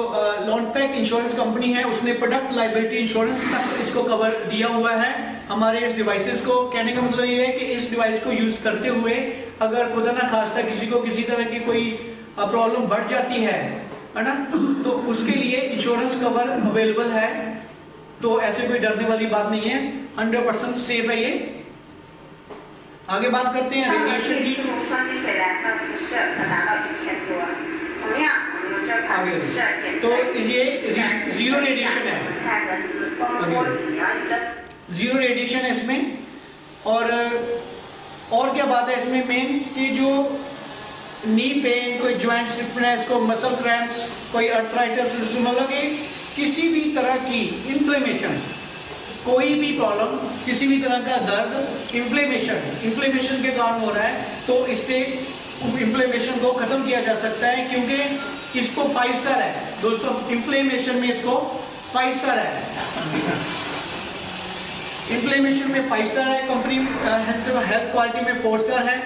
लॉन्डपैक इंश्योरेंस कंपनी है उसने प्रोडक्ट लायबिलिटी इंश्योरेंस तक इसको कवर दिया हुआ है हमारे इस डिवाइसेस को। कहने का मतलब ये है कि इस डिवाइस को यूज करते हुए अगर खुदा ना खास्ता किसी को किसी तरह की कोई प्रॉब्लम बढ़ जाती है ना, तो उसके लिए इंश्योरेंस कवर अवेलेबल है। तो ऐसे कोई डरने वाली बात नहीं है, 100% सेफ है ये। आगे बात करते हैं रेडिएशन की। तो ये जीरो रेडिएशन है, जीरो रेडिएशन है इसमें। और क्या बात है इसमें मेन कि जो नी पेन, कोई ज्वाइंट स्टिफनेस, कोई मसल क्रैम्प्स, कोई अर्थराइटिस, मतलब कि किसी भी तरह की इन्फ्लेमेशन, कोई भी प्रॉब्लम, किसी भी तरह का दर्द, इन्फ्लेमेशन के कारण हो रहा है, तो इससे इन्फ्लेमेशन को खत्म किया जा सकता है, क्योंकि इसको 5 स्टार है दोस्तों, इन्फ्लेमेशन में इसको 5 स्टार है, इन्फ्लेमेशन में 5 स्टार है, कॉम्प्रिहेंसिव हेल्थ क्वालिटी में 4 स्टार है,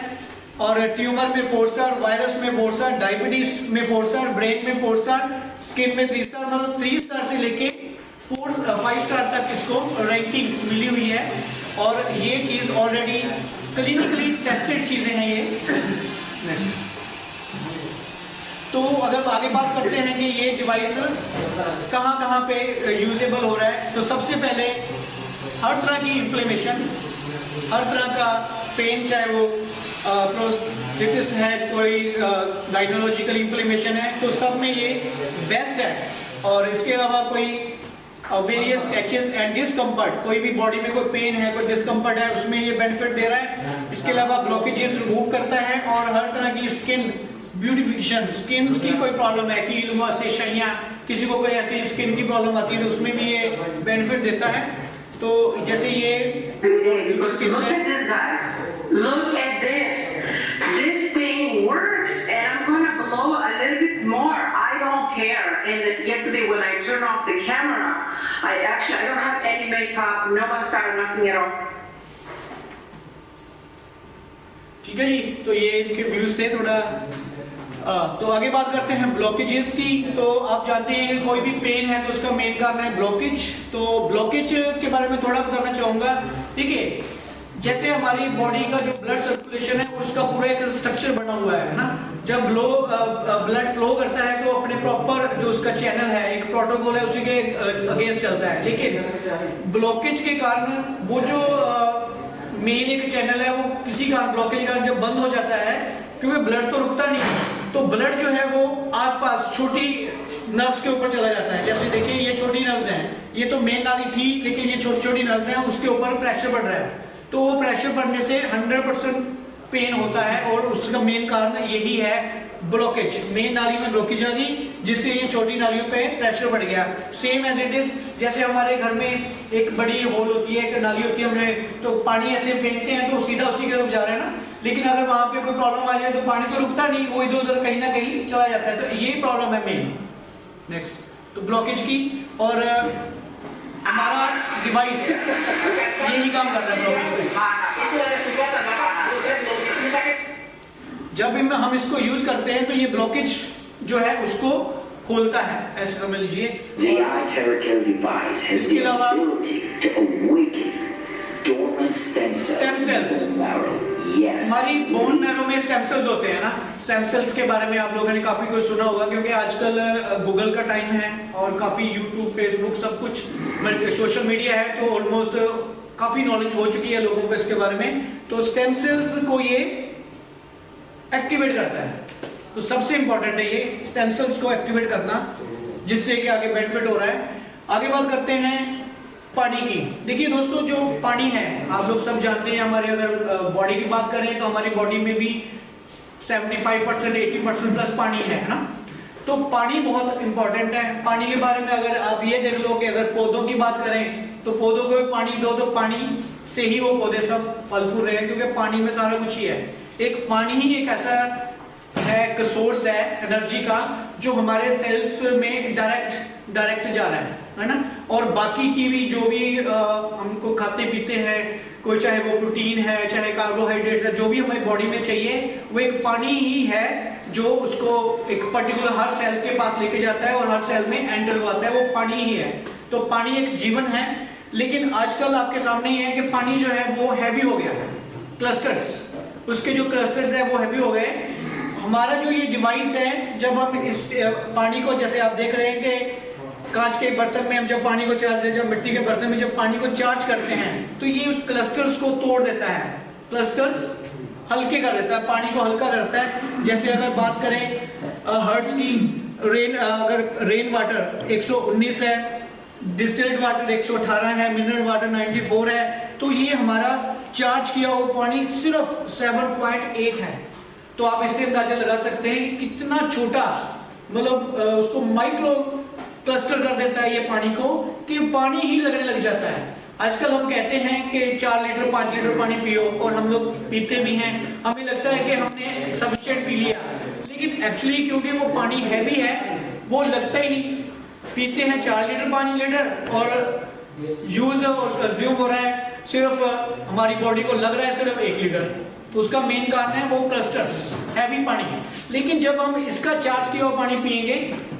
और ट्यूमर में 4 स्टार, वायरस में 4 स्टार, डायबिटीज में 4 स्टार, ब्रेन में 4 स्टार, स्किन में 3 स्टार, मतलब 3 स्टार से लेके 5 स्टार तक इसको रैंकिंग मिली हुई है, और ये चीज ऑलरेडी क्लिनिकली टेस्टेड चीजें हैं ये। नेक्स्ट, तो अगर आगे बात करते हैं कि ये डिवाइस कहाँ पे यूजेबल हो रहा है, तो सबसे पहले हर तरह की इन्फ्लेमेशन, हर तरह का पेन, चाहे वो प्रोस्टेटिस है, कोई गाइनोलॉजिकल इन्फ्लेमेशन है, तो सब में ये बेस्ट है। और इसके अलावा कोई वेरियस एचेस एंड डिस्कम्फर्ट, कोई भी बॉडी में कोई पेन है, कोई डिस्कम्फर्ट है, उसमें ये बेनिफिट दे रहा है। इसके अलावा ब्लॉकेजेस रिमूव करता है, और हर तरह की स्किन ब्यूटिफिकेशन, स्किन की कोई प्रॉब्लम है, कील मुआसेशा, किसी को कोई ऐसी स्किन की प्रॉब्लम आती है, तो उसमें भी ये बेनिफिट देता है। तो जैसे ये Look at this, guys. Look at this. This thing works, and I'm gonna blow a little bit more. I don't care. And yesterday when I turned off the camera, I don't have any makeup, no mascara, nothing at all. ठीक है जी, तो ये इनके views थे थोड़ा। तो आगे बात करते हैं ब्लॉकेजेस की। तो आप जानते हैं कोई भी पेन है तो उसका मेन कारण है ब्लॉकेज। तो ब्लॉकेज के बारे में थोड़ा बताना चाहूंगा। ठीक है, जैसे हमारी बॉडी का जो ब्लड सर्कुलेशन है उसका पूरा एक स्ट्रक्चर बना हुआ है ना। जब ब्लड फ्लो करता है तो अपने प्रॉपर जो उसका चैनल है, एक प्रोटोकॉल है, उसी के अगेंस्ट चलता है। लेकिन ब्लॉकेज के कारण वो जो मेन एक चैनल है वो किसी कारण ब्लॉकेज के कारण जब बंद हो जाता है, क्योंकि ब्लड तो रुकता नहीं, तो ब्लड जो है वो आसपास छोटी नर्व्स के ऊपर चला जाता है। जैसे देखिए ये छोटी नर्व्स हैं, ये तो मेन नाली थी लेकिन ये छोटी छोटी नर्व्स हैं, उसके ऊपर प्रेशर बढ़ रहा है, तो वो प्रेशर बढ़ने से 100% पेन होता है, और उसका मेन कारण यही है ब्लॉकेज। मेन नाली में ब्लॉकेज आ गई जिससे ये छोटी नालियों पे प्रेशर बढ़ गया। सेम एज इट इज, जैसे हमारे घर में एक बड़ी होल होती है, एक नाली होती है, हमने तो पानी ऐसे फेंकते हैं तो सीधा उसी की तरफ जा रहा है ना। लेकिन अगर वहां पे कोई प्रॉब्लम आ जाए तो पानी तो रुकता नहीं, वो इधर उधर कहीं ना कहीं चला जाता है, तो ये प्रॉब्लम है मेन। नेक्स्ट, तो ब्लॉकेज की, और हमारा डिवाइस यही काम कर रहा है ब्लॉकेज पे। जब हम इसको यूज करते हैं तो ये ब्लॉकेज जो है उसको खोलता है, ऐसे समझ लीजिए। The iTerracare device has the ability to awaken dormant stem cells in the bone marrow. Yes. हमारी बोन मैरो में स्टेम सेल्स होते हैं ना। स्टेम सेल्स के बारे में आप लोगों ने काफी कुछ सुना होगा, क्योंकि आजकल गूगल का टाइम है और काफी यूट्यूब, फेसबुक, सब कुछ सोशल मीडिया है, तो ऑलमोस्ट काफी नॉलेज हो चुकी है लोगों को इसके बारे में। तो स्टेम सेल्स को ये एक्टिवेट करता है, तो सबसे इंपॉर्टेंट है ये स्टेम सेल्स को एक्टिवेट करना, जिससे कि आगे बेनिफिट हो रहा है। आगे बात करते हैं पानी की। देखिए दोस्तों, जो पानी है आप लोग सब जानते हैं, हमारे अगर बॉडी की बात करें तो हमारी बॉडी में भी 75% 80% प्लस पानी है ना। तो पानी बहुत इंपॉर्टेंट है। पानी के बारे में अगर आप ये देख लो कि अगर पौधों की बात करें तो पौधों को भी पानी दो, तो पानी से ही वो पौधे सब फल फूल रहे हैं, क्योंकि पानी में सारा कुछ ही है। एक पानी ही एक ऐसा है, एक सोर्स है एनर्जी का, जो हमारे सेल्स में डायरेक्ट जा रहा है ना। और बाकी की भी जो भी हमको खाते पीते हैं, कोई चाहे वो प्रोटीन है, चाहे कार्बोहाइड्रेट है, जो भी हमारी बॉडी में चाहिए, वो एक पानी ही है जो उसको एक पर्टिकुलर हर सेल के पास लेके जाता है और हर सेल में एंटर होता है, वो पानी ही है। तो पानी एक जीवन है। लेकिन आजकल आपके सामने ये है कि पानी जो है वो हैवी हो गया है, क्लस्टर्स, उसके जो क्लस्टर्स है वो हैवी हो गए। हमारा जो ये डिवाइस है, जब हम इस पानी को, जैसे आप देख रहे हैं कि कांच के बर्तन में हम जब पानी को चार्ज, जब मिट्टी के बर्तन में जब पानी को चार्ज करते हैं, तो ये उस क्लस्टर्स को तोड़ देता है, क्लस्टर्स हल्के कर देता है, पानी को हल्का करता है। जैसे अगर बात करें हर्ट्ज की, अगर रेन वाटर 119 है, डिस्टिल्ड वाटर 118 है, मिनरल वाटर 94 है, तो ये हमारा चार्ज किया हुआ पानी सिर्फ 7.8 है। तो आप इससे अंदाजा लगा सकते हैं कितना छोटा, मतलब उसको माइक्रो क्लस्टर कर देता है ये पानी को, कि पानी ही लगने लग जाता है। आजकल हम कहते हैं कि 4 लीटर 5 लीटर पानी पियो, और हम लोग पीते भी हैं, हमें लगता है कि हमने सफिशिएंट पी लिया, लेकिन एक्चुअली क्योंकि वो पानी हैवी है वो लगता ही नहीं। पीते हैं 4 लीटर 5 लीटर और यूज और कंज्यूम हो रहा है सिर्फ हमारी बॉडी को लग रहा है सिर्फ 1 लीटर। तो उसका मेन कारण है वो क्लस्टर्स, हैवी पानी। लेकिन जब हम इसका चार्ज किया हुआ पानी पिएंगे,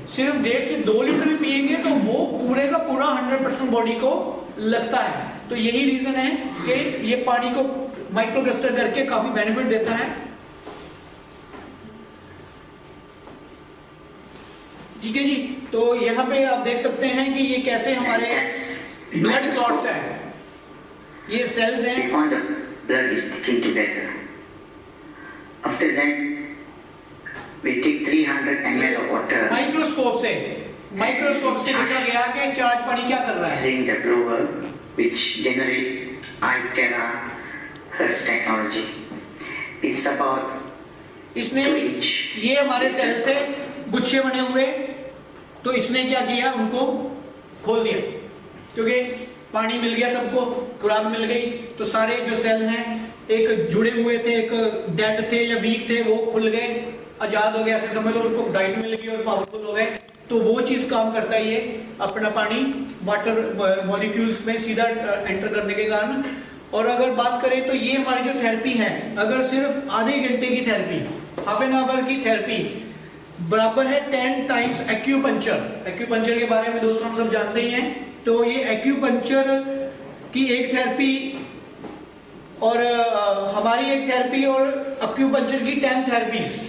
सिर्फ 1.5 से 2 लीटर भी पिएंगे, तो वो पूरे का पूरा 100% बॉडी को लगता है। तो यही रीजन है कि ये पानी को माइक्रो क्लस्टर करके काफी बेनिफिट देता है। ठीक है जी, तो यहाँ पे आप देख सकते हैं कि ये कैसे हमारे ब्लड क्लॉट्स है, ये सेल्स हैं। We found the blood is sticking together. After that, we take 300 ml of water. Microscope से देखा गया कि चार्ज पानी क्या कर रहा है। Using the blower, which generate iTerra Hertz technology. It's about इसने 2 inch. ये हमारे सेल थे गुच्छे बने हुए, तो इसने क्या किया, उनको खोल दिया, क्योंकि पानी मिल गया सबको, खुराक मिल गई, तो सारे जो सेल हैं एक जुड़े हुए थे, एक डेड थे या वीक थे, वो खुल गए, आजाद हो गए, ऐसे समझ लो, उनको डाइट मिल गई और पावरफुल हो गए। तो वो चीज काम करता है, ये अपना पानी वाटर मॉलिक्यूल्स में सीधा एंटर करने के कारण। और अगर बात करें तो ये हमारी जो थेरेपी है, अगर सिर्फ आधे घंटे की थेरेपी, हाफ एन आवर की थेरेपी बराबर है 10 टाइम्स एक्यूपंक्चर। एक्यूपंक्चर के बारे में दोस्तों हम सब जानते ही हैं। तो ये एक्यूपंक्चर की एक थेरेपी और हमारी एक थेरेपी और एक्यूपंक्चर की 10 थेरेपीज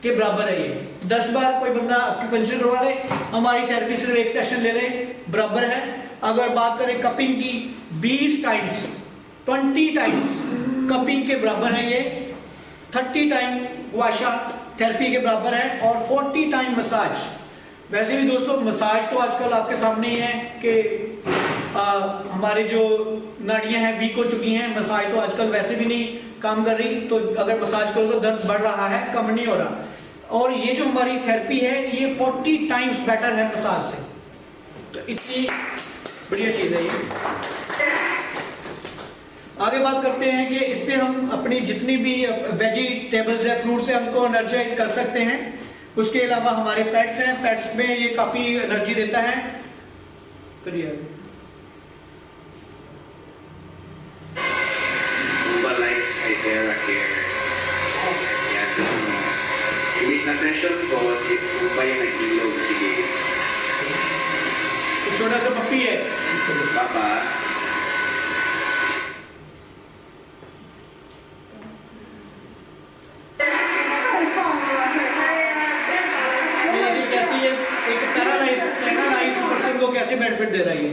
के बराबर है। ये 10 बार कोई बंदा एक्यूपंक्चर करवा ले, हमारी थेरेपी सिर्फ एक सेशन ले ले, बराबर है। अगर बात करें कपिंग की, 20 टाइम्स 20 टाइम्स कपिंग के बराबर है ये, 30 टाइम गुआशा थेरेपी के बराबर है, और 40 टाइम मसाज। वैसे भी दोस्तों मसाज तो आजकल आपके सामने ही है कि हमारे जो नाड़ियां हैं वीक हो चुकी हैं, मसाज तो आजकल वैसे भी नहीं काम कर रही, तो अगर मसाज करो तो दर्द बढ़ रहा है, कम नहीं हो रहा। और ये जो हमारी थेरेपी है ये 40 टाइम्स बेटर है मसाज से, तो इतनी बढ़िया चीज है ये। आगे बात करते हैं कि इससे हम अपनी जितनी भी वेजिटेबल्स है, फ्रूट से हमको एनर्जाइज कर सकते हैं। उसके अलावा हमारे पेट्स हैं, पेट्स में ये काफी एनर्जी देता है। करिए छोटा सा पप्पी है पापा। कैसी है, एक पैरालाइज पर्सन को कैसे बेनिफिट दे रहा है ये।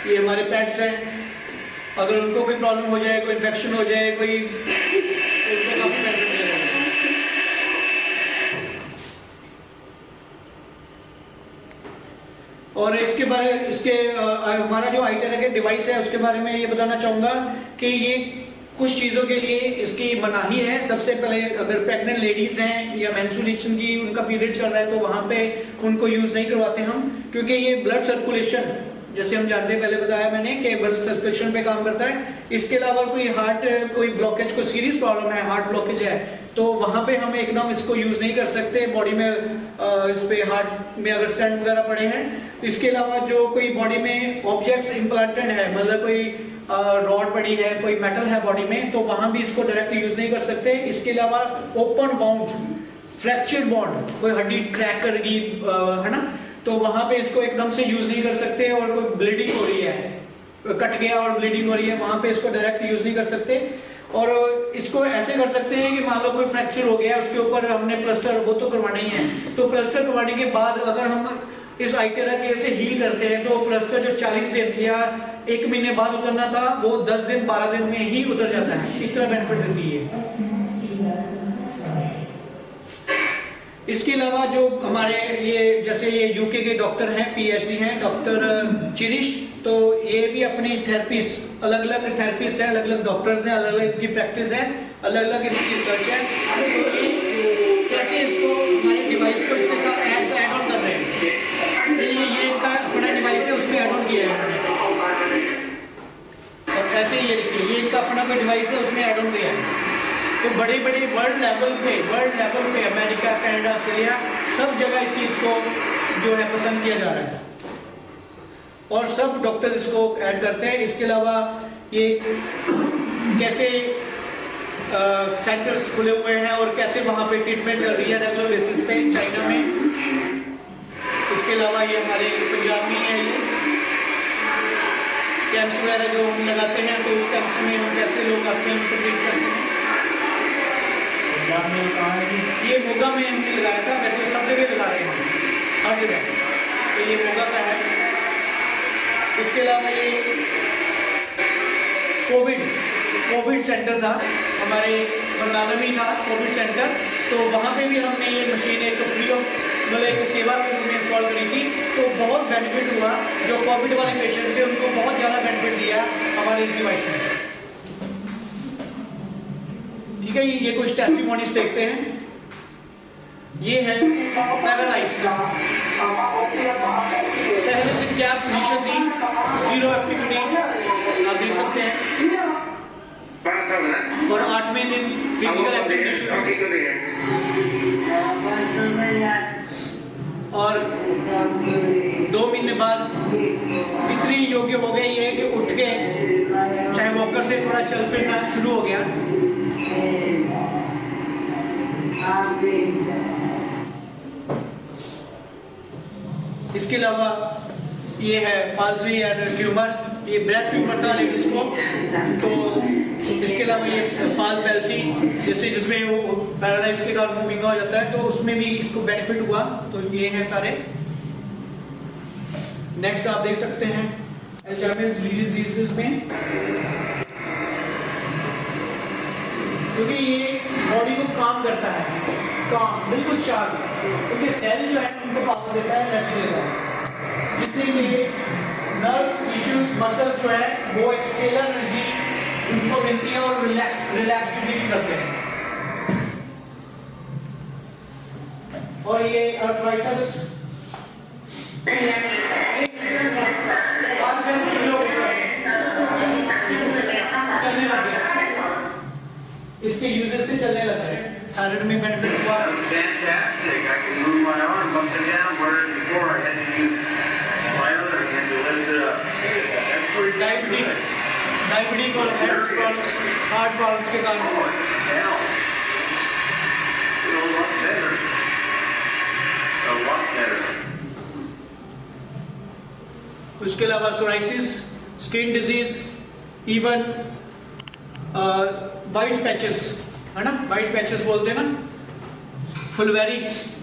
ये हमारे पेट्स हैं, अगर उनको कोई प्रॉब्लम हो जाए, कोई इन्फेक्शन हो जाए, कोई, तो उनको काफी बेनिफिट दे रहा है। और इसके हमारा जो iTerra के डिवाइस है उसके बारे में ये बताना चाहूंगा कि ये कुछ चीजों के लिए इसकी मनाही है। सबसे पहले अगर प्रेग्नेंट लेडीज हैं या मेंस्ट्रुएशन की उनका पीरियड चल रहा है तो वहां पे उनको यूज नहीं करवाते हम, क्योंकि ये ब्लड सर्कुलेशन, जैसे हम जानते हैं, पहले बताया मैंने कि ब्लड सर्कुलेशन पे काम करता है। इसके अलावा कोई हार्ट, कोई ब्लॉकेज, कोई सीरियस प्रॉब्लम है, हार्ट ब्लॉकेज है, तो वहां पे हम एकदम इसको यूज नहीं कर सकते बॉडी में। इस पे हार्ट में अगर स्टेंट वगैरह पड़े हैं, तो इसके अलावा जो कोई बॉडी में ऑब्जेक्ट्स इम्प्लांटेड है, मतलब कोई रॉड पड़ी है, कोई मेटल है बॉडी में, तो वहां भी इसको डायरेक्ट यूज नहीं कर सकते। इसके अलावा ओपन बाउंड, फ्रैक्चर बॉन्ड, कोई हड्डी क्रैक कर गई है ना, तो वहां पे इसको एकदम से यूज नहीं कर सकते। और कोई ब्लीडिंग हो रही है, कट गया और ब्लीडिंग हो रही है, वहां पे इसको डायरेक्ट यूज नहीं कर सकते। और इसको ऐसे कर सकते हैं कि मान लो कोई फ्रैक्चर हो गया, उसके ऊपर हमने प्लास्टर, वो तो करवाना ही है, तो प्लास्टर करवाने के बाद अगर हम इस iTerra केयर से हील करते हैं तो प्लास्टर जो 40 दिन या 1 महीने बाद उतरना था वो 10 दिन 12 दिन में ही उतर जाता है। इतना बेनिफिट देती है। इसके अलावा जो हमारे ये जैसे ये यूके के डॉक्टर हैं, पीएचडी हैं, डॉक्टर चिरिश, तो ये भी अपनी थेरेपीज, अलग अलग थेरेपिस्ट हैं, अलग अलग डॉक्टर्स हैं, अलग अलग इनकी प्रैक्टिस है, अलग अलग इनकी रिसर्च है। तो ये कैसे इसको हमारे डिवाइस को इसके साथ ऐड ऑन कर रहे हैं, ये इनका अपना डिवाइस है, उसमें ऐड ऑन किया है। और ऐसे ये देखिए, ये इनका अपना कोई डिवाइस है, उसमें ऐड ऑन किया है। तो बड़े बड़े वर्ल्ड लेवल पे अमेरिका, कनाडा, ऑस्ट्रेलिया, सब जगह इस चीज़ को जो है पसंद किया जा रहा है और सब डॉक्टर्स इसको ऐड करते हैं। इसके अलावा ये कैसे सेंटर्स खुले हुए हैं और कैसे वहाँ पे ट्रीटमेंट चल रही है रेगुलर बेसिस पे चाइना में। इसके अलावा ये हमारे पंजाब में है, ये कैंप्स वगैरह जो हम लगाते हैं, तो उस कैंप्स में हम कैसे लोग आते हैं उनको ट्रीट करते हैं। ये मोगा में हमने लगाया था, वैसे सब जगह लगा रहे हैं, हर जगह। तो ये मोगा का है। इसके अलावा ये कोविड सेंटर था हमारे बंगाला में था, कोविड सेंटर, तो वहाँ पे भी हमने ये मशीन एक फ्री ऑफ मतलब एक सेवा के रूप में इंस्टॉल करी थी। तो बहुत बेनिफिट हुआ, जो कोविड वाले पेशेंट्स थे उनको बहुत ज़्यादा बेनिफिट दिया हमारे इस डिवाइस ने। ठीक है, ये कुछ टेस्टिमोनीज देखते हैं। ये है पैरालाइज्ड, पहले दिन क्या पोजीशन थी, 0 एक्टिविटी आप देख सकते हैं, और 8वें दिन फिजिकल एक्टिविटी शुरू, और 2 महीने बाद इतनी योग्य हो गए ये कि उठ के चाहे वॉकर से थोड़ा चल फिरना शुरू हो गया। इसके अलावा ये है पाल्सी एंड ट्यूमर, ये ब्रेस्ट ट्यूमर था लेडीज को, तो इसके अलावा ये पाल बेल्सी जैसे जिसमें वो पैरालाइज के कारण मूविंग हो जाता है, तो उसमें भी इसको बेनिफिट हुआ। तो ये हैं सारे। नेक्स्ट आप देख सकते हैं अल्जाइमर्स डिजीज में, क्योंकि ये बॉडी को काम करता है, काम बिल्कुल शार्प, क्योंकि सेल जो है उनको पावर देता है, एनर्जी देता है, जिससे ये नर्व्स, टिश्यूज, मसल्स जो है वो एक स्केलर एनर्जी उनको मिलती है और रिलैक्सिटी करते हैं। और ये आर्थराइटिस चलने लग गया, इसके यूजेस से चलने लगा है, थायराइड में बेनिफिट हुआ। Fantastic. I can move my arms up and down where before I had to use my other hand to lift it up. That's pretty good. Diabetes और हार्ट प्रॉब्लम्स के कारण Hell. Feel a lot better. A lot better. उसके अलावा psoriasis, skin disease, even white patches है ना, white patches बोलते हैं ना, फुलवेरी,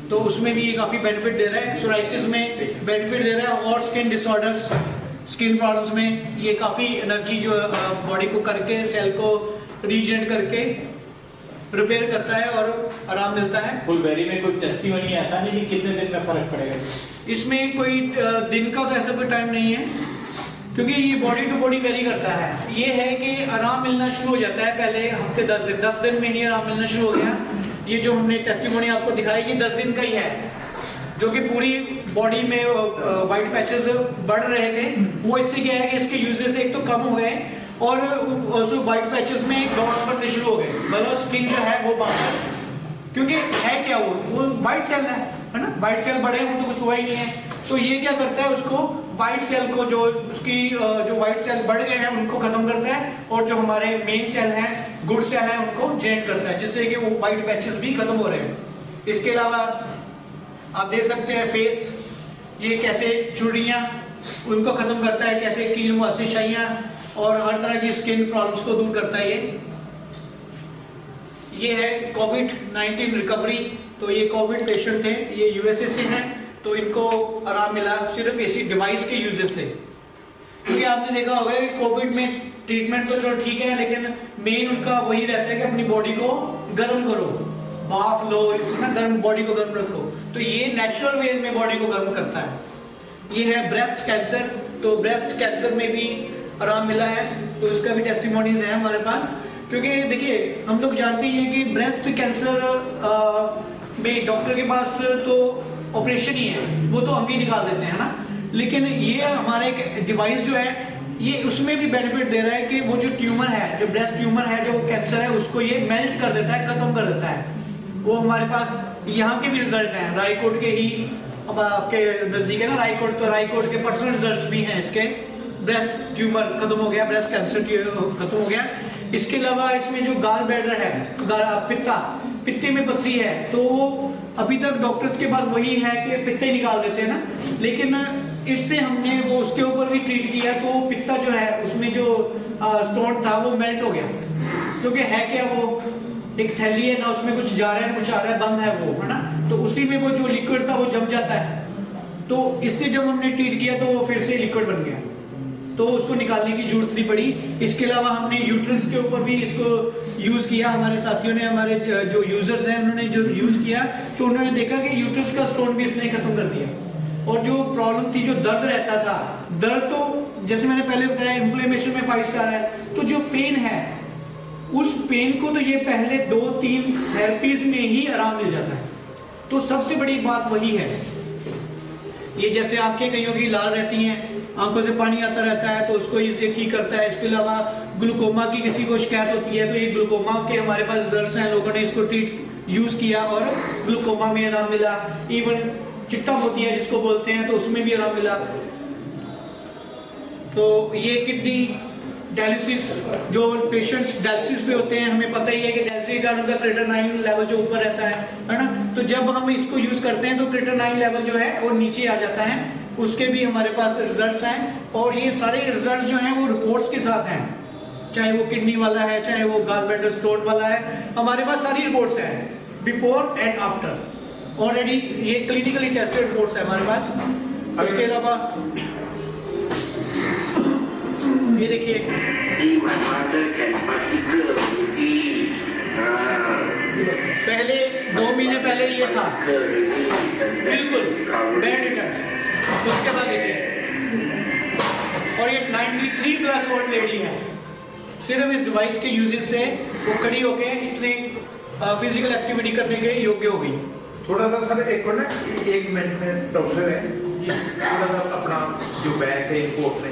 तो उसमें भी ये काफी बेनिफिट दे रहा है। सोराइसिस में बेनिफिट दे रहा है, और स्किन डिसऑर्डर्स, स्किन प्रॉब्लम्स में ये काफी एनर्जी जो बॉडी को करके सेल को रीजनरेट करके रिपेयर करता है और आराम मिलता है। फुलबेरी में कोई टेस्टिमनी ऐसा नहीं कि कितने दिन में फर्क पड़ेगा? इसमें कोई दिन का तो ऐसा कोई टाइम नहीं है, क्योंकि ये बॉडी टू बॉडी वेरी करता है। ये है कि आराम मिलना शुरू हो जाता है पहले हफ्ते 10 दिन में ही आराम मिलना शुरू हो गया। ये जो हमने टेस्टिमोनी आपको दिखाया ये 10 दिन का ही है, जो कि पूरी बॉडी में वाइट पैचेस बढ़ रहे थे, वो इससे क्या है कि इसके यूजेस एक तो कम हुए और उसमें वाइट पैचेस में डॉट्स बनने शुरू हो गए, मतलब स्किन जो है वो वापस, क्योंकि है क्या वो वाइट सेल है ना, वाइट सेल बढ़े हैं, वो तो कुछ हुआ ही नहीं है। तो ये क्या करता है, उसको वाइट सेल को जो उसकी जो वाइट सेल बढ़ गए हैं उनको खत्म करता है, और जो हमारे मेन सेल हैं, गुड सेल हैं, उनको जनरेट करता है, जिससे कि वो वाइट पैचेस भी खत्म हो रहे हैं। इसके अलावा आप देख सकते हैं फेस, ये कैसे झुर्रियां उनको खत्म करता है, कैसे कील मुआसिशाइयां और हर तरह की स्किन प्रॉब्लम्स को दूर करता है। ये है कोविड-19 रिकवरी, तो ये कोविड पेशेंट थे, ये यूएसए से हैं, तो इनको आराम मिला सिर्फ इसी डिवाइस के यूजेस से। क्योंकि आपने देखा होगा कि कोविड में ट्रीटमेंट तो चलो ठीक है, लेकिन मेन उनका वही रहता है कि अपनी बॉडी को गर्म करो, बाफ लो ना, गर्म बॉडी को गर्म रखो, तो ये नेचुरल वे में बॉडी को गर्म करता है। ये है ब्रेस्ट कैंसर, तो ब्रेस्ट कैंसर में भी आराम मिला है, तो इसका भी टेस्टिमोनीज है हमारे पास। क्योंकि देखिए हम लोग जानते ही हैं कि ब्रेस्ट कैंसर में डॉक्टर के पास तो ऑपरेशन ही है, वो तो अंग ही निकाल देते हैं ना, लेकिन ये हमारा एक डिवाइस जो है ये उसमें भी बेनिफिट दे रहा है कि वो जो ट्यूमर है, जो ब्रेस्ट ट्यूमर है, जो कैंसर है, उसको ये मेल्ट कर देता है, खत्म कर देता है। वो हमारे पास यहाँ के भी रिजल्ट हैं, रायकोट के ही, अब आपके नजदीक है ना रायकोट, तो रायकोट के पर्सनल रिजल्ट भी हैं इसके। ब्रेस्ट ट्यूमर खत्म हो गया, ब्रेस्ट कैंसर खत्म हो गया। इसके अलावा इसमें जो गाल ब्लैडर है, पित्ते में पथरी है, तो अभी तक डॉक्टर्स के पास वही है कि पित्ते निकाल देते हैं ना, लेकिन इससे हमने वो उसके ऊपर भी ट्रीट किया, तो पित्ता जो है उसमें जो स्टोन था वो मेल्ट हो गया। क्योंकि है क्या, वो एक थैली है ना, उसमें कुछ जा रहा है कुछ आ रहा है, बंद है वो, है ना, तो उसी में वो जो लिक्विड था वो जम जाता है। तो इससे जब हमने ट्रीट किया तो वो फिर से लिक्विड बन गया, तो उसको निकालने की जरूरत नहीं पड़ी। इसके अलावा हमने यूट्रस के ऊपर भी इसको यूज किया, हमारे साथियों ने, हमारे जो यूजर्स हैं उन्होंने जो यूज किया, तो उन्होंने देखा कि यूट्रस का स्टोन भी इसने खत्म कर दिया। और जो प्रॉब्लम थी, जो दर्द रहता था, दर्द तो जैसे मैंने पहले बताया इन्फ्लेमेशन में 5 स्टार है, तो जो पेन है उस पेन को तो ये पहले 2-3 थेरेपीज में ही आराम मिल जाता है। तो सबसे बड़ी बात वही है। ये जैसे आंखें कईयों की लाल रहती हैं, आंखों से पानी आता रहता है, तो उसको ये ठीक करता है। इसके अलावा ग्लूकोमा की किसी को शिकायत होती है, तो ये ग्लूकोमा के हमारे पास रिजल्ट्स हैं, लोगों ने इसको ट्रीट यूज किया और ग्लूकोमा में आराम मिला। इवन चिट्टा होती है जिसको बोलते हैं, तो उसमें भी आराम मिला। तो ये किडनी डायलिसिस, जो पेशेंट्स डायलिसिस पे होते हैं, हमें पता ही है कि डायलिसिस के कारण उनका क्रिएटिनिन लेवल जो ऊपर रहता है ना, तो जब हम इसको यूज करते हैं तो क्रिएटिनिन लेवल जो है वो नीचे आ जाता है। उसके भी हमारे पास रिजल्ट्स हैं, और ये सारे रिजल्ट्स जो हैं वो रिपोर्ट्स के साथ हैं, चाहे वो किडनी वाला है, चाहे वो गॉल ब्लैडर स्टोन वाला है, हमारे पास सारी रिपोर्ट्स हैं, बिफोर एंड आफ्टर, ऑलरेडी ये क्लिनिकली टेस्टेड रिपोर्ट्स है हमारे पास। उसके अलावा ये देखिए, पहले 2 महीने पहले ये था बिल्कुल बेड रिटर्न, उसके बाद देखिए, और ये 93+ ओल्ड लेडी है, सिर्फ इस डिवाइस के यूजेस से वो खड़ी होके इतनी फिजिकल एक्टिविटी करने के योग्य हो गई। थोड़ा सा सर एक मिनट में डॉक्टर है, थोड़ा सा अपना जो बैग है इनको अपने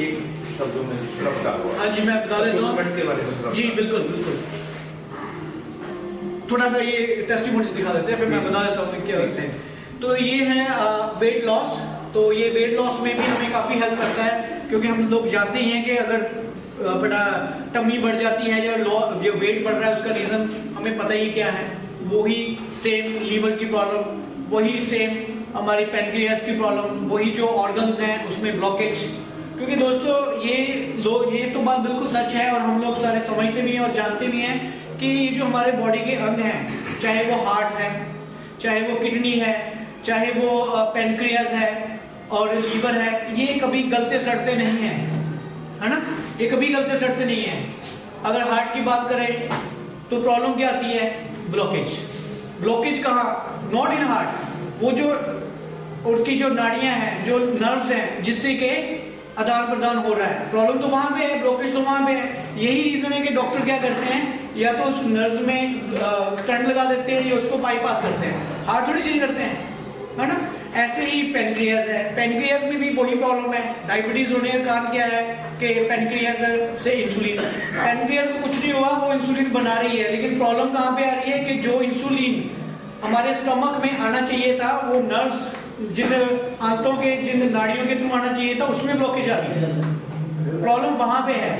एक शब्दों में बता दो। हाँ जी, मैं बता देता हूँ के बारे में। जी बिल्कुल बिल्कुल, थोड़ा सा ये टेस्टिमोनीज दिखा देते हैं, फिर मैं बता देता हूँ क्या होते हैं। तो ये है वेट लॉस, तो ये वेट लॉस में भी हमें काफ़ी हेल्प करता है, क्योंकि हम लोग जानते ही हैं कि अगर बड़ा टमी बढ़ जाती है या जो वेट बढ़ रहा है उसका रीज़न हमें पता ही क्या है, वही सेम लीवर की प्रॉब्लम, वही सेम हमारी पेनक्रियास की प्रॉब्लम, वही जो ऑर्गन्स हैं उसमें ब्लॉकेज। क्योंकि दोस्तों ये तो बात बिल्कुल सच है, और हम लोग सारे समझते भी हैं और जानते भी हैं कि ये जो हमारे बॉडी के अंग हैं, चाहे वो हार्ट है, चाहे वो किडनी है, चाहे वो पेनक्रियास है और लीवर है, ये कभी गलते सड़ते नहीं हैं, है ना, ये कभी गलते सड़ते नहीं हैं। अगर हार्ट की बात करें तो प्रॉब्लम क्या आती है, ब्लॉकेज। ब्लॉकेज कहाँ, नॉट इन हार्ट, वो जो उसकी जो नाड़ियां हैं, जो नर्व्स हैं, जिससे के आदान प्रदान हो रहा है, प्रॉब्लम तो वहां पे है, ब्लॉकेज तो वहां पे है। यही रीजन है कि डॉक्टर क्या करते हैं, या तो उस नर्व्स में स्टंट लगा देते हैं या उसको बाईपास करते हैं, हार्ट थोड़ी चेंज करते हैं, है ना। ऐसे ही पेनक्रियास है, पेनक्रियास में भी वही प्रॉब्लम है। डायबिटीज होने का कारण क्या है कि पेनक्रियास से इंसुलिन, पेनक्रियास को कुछ नहीं हुआ, वो इंसुलिन बना रही है, लेकिन प्रॉब्लम कहाँ पे आ रही है कि जो इंसुलिन हमारे स्टमक में आना चाहिए था, वो नर्व्स जिन आंतों के, जिन नाड़ियों के थ्रू आना चाहिए था, उसमें ब्लॉकेज आ रही है, प्रॉब्लम वहां पे है।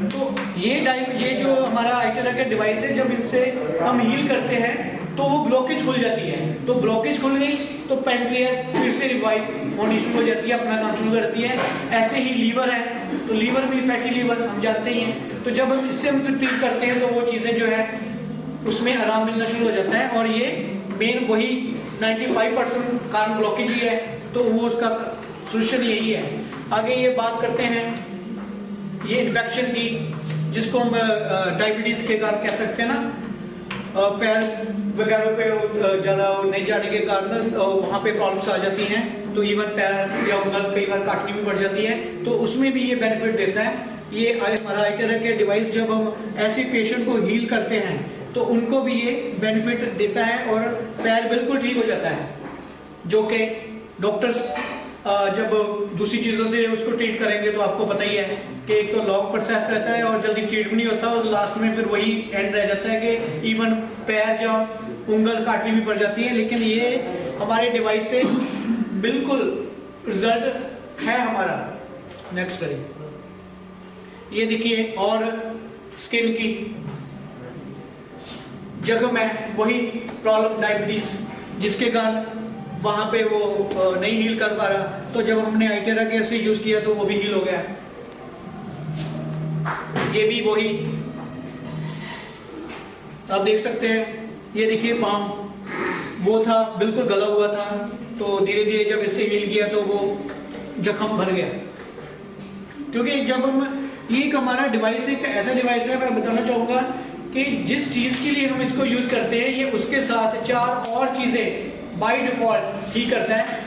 तो ये जो हमारा आइटेरा का डिवाइस है, जब इससे हम हील करते हैं तो वो ब्लॉकेज खुल जाती है, तो ब्लॉकेज खुल गई तो पेनक्रियास फिर से रिवाइव होनी शुरू हो जाती है, अपना काम शुरू करती है। ऐसे ही लीवर है, तो लीवर में फैटी लीवर हम जानते ही हैं, तो जब हम इससे ट्रीट करते हैं तो वो चीज़ें जो है उसमें आराम मिलना शुरू हो जाता है। और ये मेन वही 95% कारण ब्लॉकेज ही है, तो वो उसका सोल्यूशन यही है। आगे ये बात करते हैं ये इन्फेक्शन की, जिसको हम डायबिटीज के कारण कह सकते हैं ना, पैर वगैरह पे ज़्यादा नहीं जाने के कारण वहाँ पे प्रॉब्लम्स आ जाती हैं, तो इवन पैर या उंगल कई बार काटनी भी पड़ जाती है, तो उसमें भी ये बेनिफिट देता है। ये हमारा iTero के डिवाइस जब हम ऐसे पेशेंट को हील करते हैं तो उनको भी ये बेनिफिट देता है और पैर बिल्कुल ठीक हो जाता है, जो कि डॉक्टर्स जब दूसरी चीज़ों से उसको ट्रीट करेंगे तो आपको पता ही है कि एक तो लॉन्ग प्रोसेस रहता है और जल्दी ट्रीट भी नहीं होता और लास्ट में फिर वही एंड रह जाता है कि इवन पैर या उंगल काटनी भी पड़ जाती है। लेकिन ये हमारे डिवाइस से बिल्कुल रिजल्ट है हमारा। नेक्स्ट करिए, ये देखिए, और स्किन की जख्म है, वही प्रॉब्लम डायबिटीज जिसके कारण वहां पे वो नहीं हील कर पा रहा, तो जब हमने iTero केयर से यूज किया तो वो भी हील हो गया। ये भी वही आप देख सकते हैं, ये देखिए पाम वो था बिल्कुल गला हुआ था, तो धीरे धीरे जब इससे हील किया तो वो जख्म भर गया। क्योंकि जब हम ये एक हमारा डिवाइस एक ऐसा डिवाइस है, मैं बताना चाहूंगा कि जिस चीज के लिए हम इसको यूज करते हैं ये उसके साथ 4 और चीजें बाय डिफॉल्ट ठीक करता है।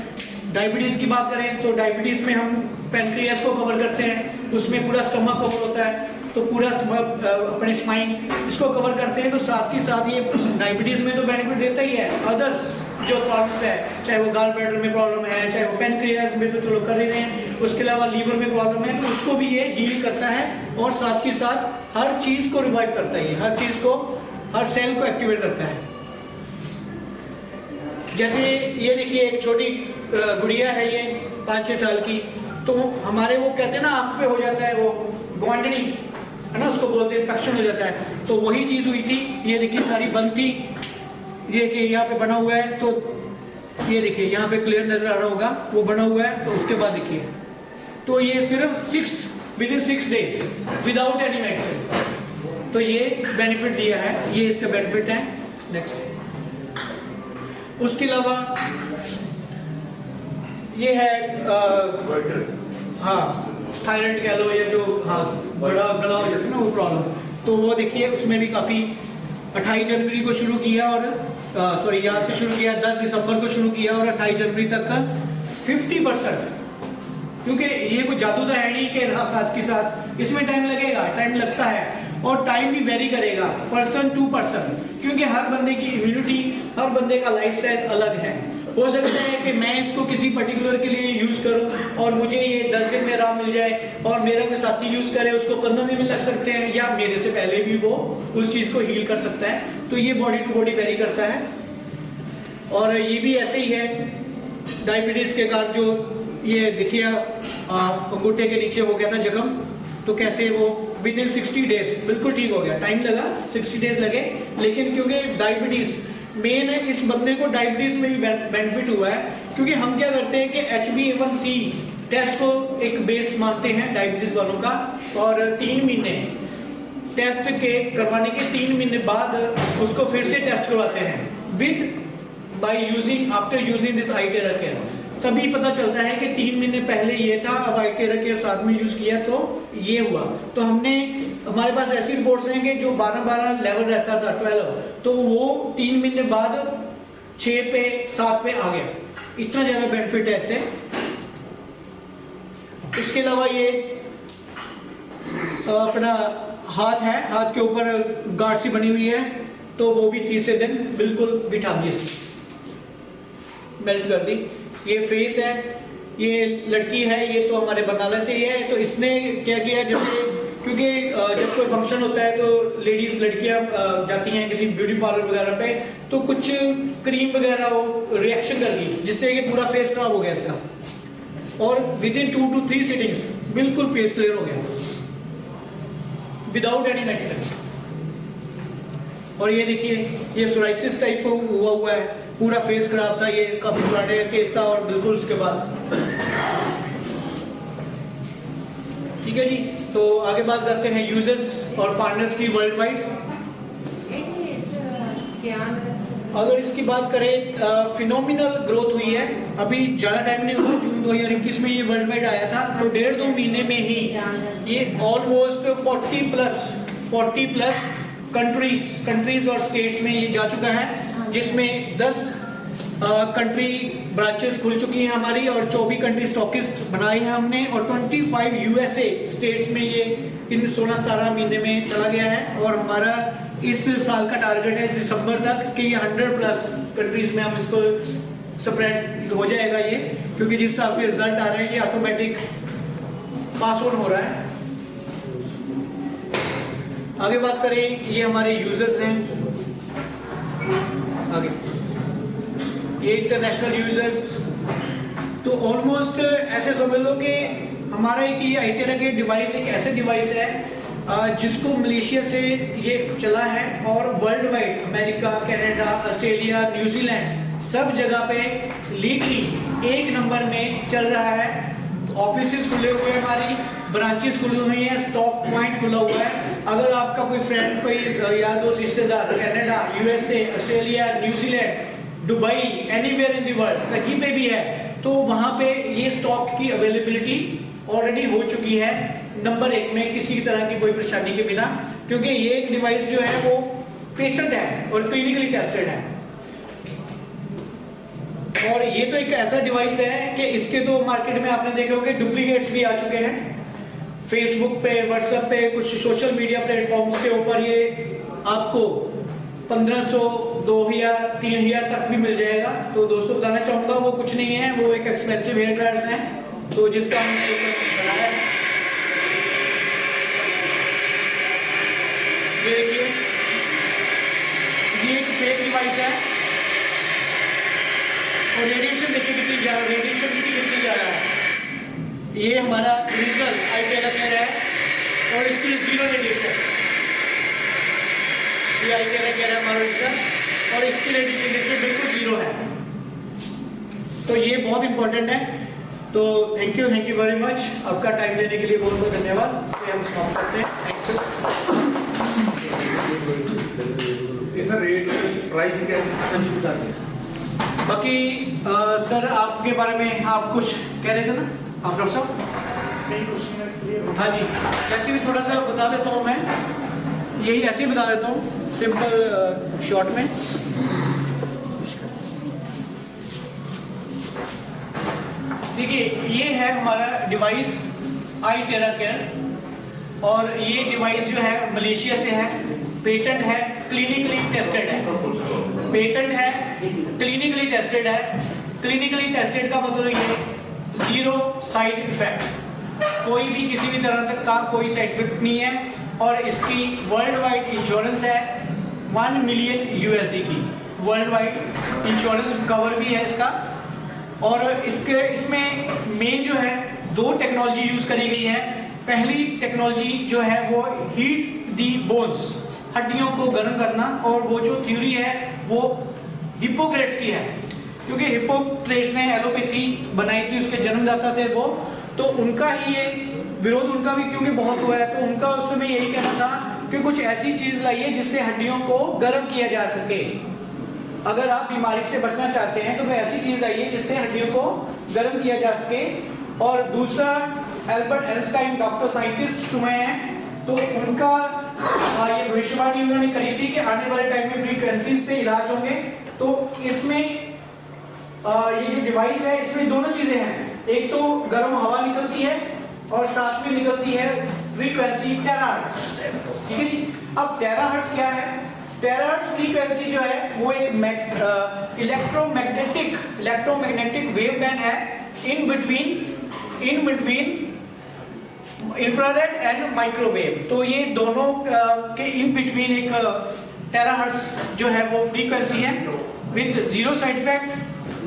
डायबिटीज की बात करें तो डायबिटीज में हम पेनक्रियास को कवर करते हैं, उसमें पूरा स्टमक कवर होता है, तो पूरा अपने स्पाइन इसको कवर करते हैं, तो साथ ही साथ ये डायबिटीज में तो बेनिफिट देता ही है। अदर्स जो प्रॉब्लम्स है, चाहे वो गाल ब्लैडर में प्रॉब्लम है, चाहे वो पेनक्रियास में तो चलो कर ही रहे हैं, उसके अलावा लीवर में प्रॉब्लम है, तो उसको भी ये हील करता है और साथ ही साथ हर चीज को रिवाइव करता है, हर चीज को, हर सेल को एक्टिवेट करता है। जैसे ये देखिए एक छोटी गुड़िया है, ये 5-6 साल की, तो हमारे वो कहते हैं ना आंख पे हो जाता है वो ग्वांडनी है ना, उसको बोलते हैं, इन्फेक्शन हो जाता है, तो वही चीज हुई थी। ये देखिए सारी बंद थी, ये देखिए यहाँ पे बना हुआ है, तो ये देखिए यहाँ पे क्लियर नजर आ रहा होगा, वो बना हुआ है। तो उसके बाद देखिए, तो ये सिर्फ with in 6 days without any medicine, तो ये बेनिफिट दिया है, ये इसका बेनिफिट है। नेक्स्ट, उसके अलावा ये है हाँ थायराइड कह लो, या जो हाँ बड़ा गला हो जाता है ना वो प्रॉब्लम, तो वो देखिए उसमें भी काफ़ी 28 जनवरी को शुरू किया और सॉरी यहाँ से शुरू किया, 10 दिसंबर को शुरू किया और 28 जनवरी तक 50%, क्योंकि ये कोई जादू तो है नहीं कि साथ के साथ, इसमें टाइम लगेगा, टाइम लगता है और टाइम भी वेरी करेगा पर्सन टू पर्सन, क्योंकि हर बंदे की इम्यूनिटी, हर बंदे का लाइफस्टाइल अलग है। हो सकता है कि मैं इसको किसी पर्टिकुलर के लिए यूज करूं और मुझे ये 10 दिन में आराम मिल जाए, और मेरा कोई साथी यूज करे उसको 15 दिन में लग सकते हैं, या मेरे से पहले भी वो उस चीज को हील कर सकता है। तो ये बॉडी टू बॉडी वेरी करता है। और ये भी ऐसे ही है डायबिटीज के कारण, जो ये देखिए अंगूठे के नीचे हो गया था जख्म, तो कैसे वो विद इन 60 days बिल्कुल ठीक हो गया। टाइम लगा, 60 days लगे, लेकिन क्योंकि डायबिटीज मेन है, इस बंदे को डायबिटीज में भी बेनिफिट हुआ है, क्योंकि हम क्या करते हैं कि HbA1c टेस्ट को एक बेस मानते हैं डायबिटीज वालों का, और 3 महीने टेस्ट के करवाने के 3 महीने बाद उसको फिर से टेस्ट करवाते हैं with by using after using this iTero care. तभी पता चलता है कि 3 महीने पहले ये था, अब iTero केयर साथ में यूज किया तो ये हुआ। तो हमने, हमारे पास ऐसी रिपोर्ट्स हैं कि जो 12 लेवल रहता था 12, तो वो 3 महीने बाद 6 पे 7 पे आ गया। इतना ज्यादा बेनिफिट है इससे। इसके अलावा ये अपना हाथ है, हाथ के ऊपर गांठ सी बनी हुई है, तो वो भी तीसरे दिन बिल्कुल बिठा दी, मेल्ट कर दी। ये फेस है, ये लड़की है, ये तो हमारे बरनाला से ही है। तो इसने क्या किया, जैसे क्योंकि जब कोई फंक्शन होता है तो लेडीज लड़कियां जाती हैं किसी ब्यूटी पार्लर वगैरह पे, तो कुछ क्रीम वगैरह रिएक्शन कर गई, जिससे ये पूरा फेस खराब हो गया इसका, और विद इन 2 to 3 सिटिंग्स बिल्कुल फेस क्लियर हो गया विदाउट एनी मेडिसिन। और ये देखिए, ये सोराइसिस टाइप को हुआ है, पूरा फेस खराब था, ये काफी पुराने केस था, और बिल्कुल उसके बाद ठीक है जी। तो आगे बात करते हैं यूजर्स और पार्टनर्स की वर्ल्ड वाइड। अगर इसकी बात करें, फिनोमिनल ग्रोथ हुई है, अभी ज्यादा टाइम नहीं हुआ, जून 2021 में ये वर्ल्ड वाइड आया था, तो 1.5-2 महीने में ही ये ऑलमोस्ट 40 प्लस कंट्रीज और स्टेट्स में ये जा चुका है, जिसमें 10 कंट्री ब्रांचेस खुल चुकी हैं हमारी और 24 कंट्री स्टॉकिस्ट बनाए हैं हमने और 25 यूएसए स्टेट्स में ये इन 16-17 महीने में चला गया है। और हमारा इस साल का टारगेट है इस दिसंबर तक कि ये 100+ कंट्रीज में हम इसको स्प्रेड हो जाएगा ये, क्योंकि जिस हिसाब से रिजल्ट आ रहे हैं ये ऑटोमेटिक पास ऑन हो रहा है। आगे बात करें, ये हमारे यूजर्स हैं। आगे ये इंटरनेशनल यूजर्स, तो ऑलमोस्ट ऐसे समझ लो कि हमारा एक ये आईटेरा के डिवाइस एक ऐसे डिवाइस है जिसको मलेशिया से ये चला है और world wide America, Canada, Australia, New Zealand सब जगह पे लीगली 1 नंबर में चल रहा है। ऑफिसेस खुले हुए हैं, हमारी ब्रांचेस खुली हुई हैं, स्टॉक पॉइंट खुला हुआ है। अगर आपका कोई फ्रेंड, कोई यार दोस्त, रिश्तेदार Canada, USA, Australia, New Zealand, Dubai, anywhere in the world कहीं पे भी है, तो वहां पे ये स्टॉक की अवेलेबिलिटी ऑलरेडी हो चुकी है नंबर 1 में, किसी तरह की कोई परेशानी के बिना, क्योंकि ये एक डिवाइस जो है वो पेटेंट है और क्लिनिकली टेस्टेड है। और ये तो एक ऐसा डिवाइस है कि इसके तो मार्केट में आपने देखे होंगे डुप्लीकेट्स भी आ चुके हैं। फेसबुक पे, व्हाट्सएप पे, कुछ सोशल मीडिया प्लेटफॉर्म्स के ऊपर ये आपको 1500, 2000, 3000 तक भी मिल जाएगा। तो दोस्तों बताना चाहूंगा वो कुछ नहीं है, वो एक एक्सपेंसिव हेयर ड्रायर्स हैं, तो जिसका हमने बनाया है। ये देखिए, ये एक फेक डिवाइस है और रेडिएशन देखिए कितनी ज्यादा, रेडिएशन इसकी कितनी ज्यादा है। ये हमारा ओरिजिनल आईटेरा केयर है और इसकी 0 रेडिएशन, ये आईटेरा केयर है हमारा ओरिजिनल और इसकी रेडिएशन देखिए बिल्कुल 0 है। तो ये बहुत इंपॉर्टेंट है। तो थैंक यू वेरी मच, आपका टाइम देने के लिए बहुत बहुत धन्यवाद। इसलिए हम समाप्त करते हैं। Thank you. Sir rate price क्या है? हाँ जी बता दें। बाकी सर आपके बारे में आप कुछ कह रहे थे ना आप डॉक्टर साहब? हाँ जी, वैसे भी थोड़ा सा बता देता हूँ मैं, यही ऐसे ही बता देता हूँ सिंपल शॉर्ट में। देखिए ये है हमारा डिवाइस आईटेरा केयर और ये डिवाइस जो है मलेशिया से है, पेटेंट है, क्लिनिकली टेस्टेड है। पेटेंट है, क्लिनिकली टेस्टेड है। क्लिनिकली टेस्टेड का मतलब ये 0 साइड इफेक्ट, कोई भी किसी भी तरह तक का कोई साइड इफेक्ट नहीं है। और इसकी वर्ल्ड वाइड इंश्योरेंस है 1 मिलियन USD की, वर्ल्ड वाइड इंश्योरेंस कवर भी है इसका। और इसमें मेन जो है 2 टेक्नोलॉजी यूज करी गई है। पहली टेक्नोलॉजी जो है वो हीट दी बोन्स, हड्डियों को गर्म करना, और वो जो थ्योरी है वो हिप्पोक्रेट्स की है, क्योंकि हिप्पोक्रेट्स ने एलोपैथी बनाई थी, उसके जन्मदाता थे वो, तो उनका ही ये विरोध उनका भी क्योंकि बहुत हुआ है, तो उनका उस समय यही कहना था कि कुछ ऐसी चीज लाइए जिससे हड्डियों को गर्म किया जा सके। अगर आप बीमारी से बचना चाहते हैं तो कोई ऐसी चीज लाइए जिससे हड्डियों को गर्म किया जा सके। और दूसरा एल्बर्ट आइंस्टाइन डॉक्टर साइंटिस्ट हुए हैं, तो उनका ये भविष्यवाणी उन्होंने करी थी कि आने वाले टाइम में फ्रीक्वेंसी से इलाज होंगे। तो इसमें ये जो डिवाइस है इसमें दोनों चीजें हैं, एक तो गर्म हवा निकलती है और साथ में निकलती है फ्रीक्वेंसी टेराहर्ट्ज, ठीक है जी। अब टेराहर्ट्ज क्या है? टेराहर्ट्ज फ्रीक्वेंसी जो है वो एक इलेक्ट्रोमैग्नेटिक वेव बैंड है in between infrared and microwave. तो ये दोनों के इन बिटवीन एक टेराहर्ट्ज जो है वो फ्रीक्वेंसी है विद 0 साइड इफेक्ट।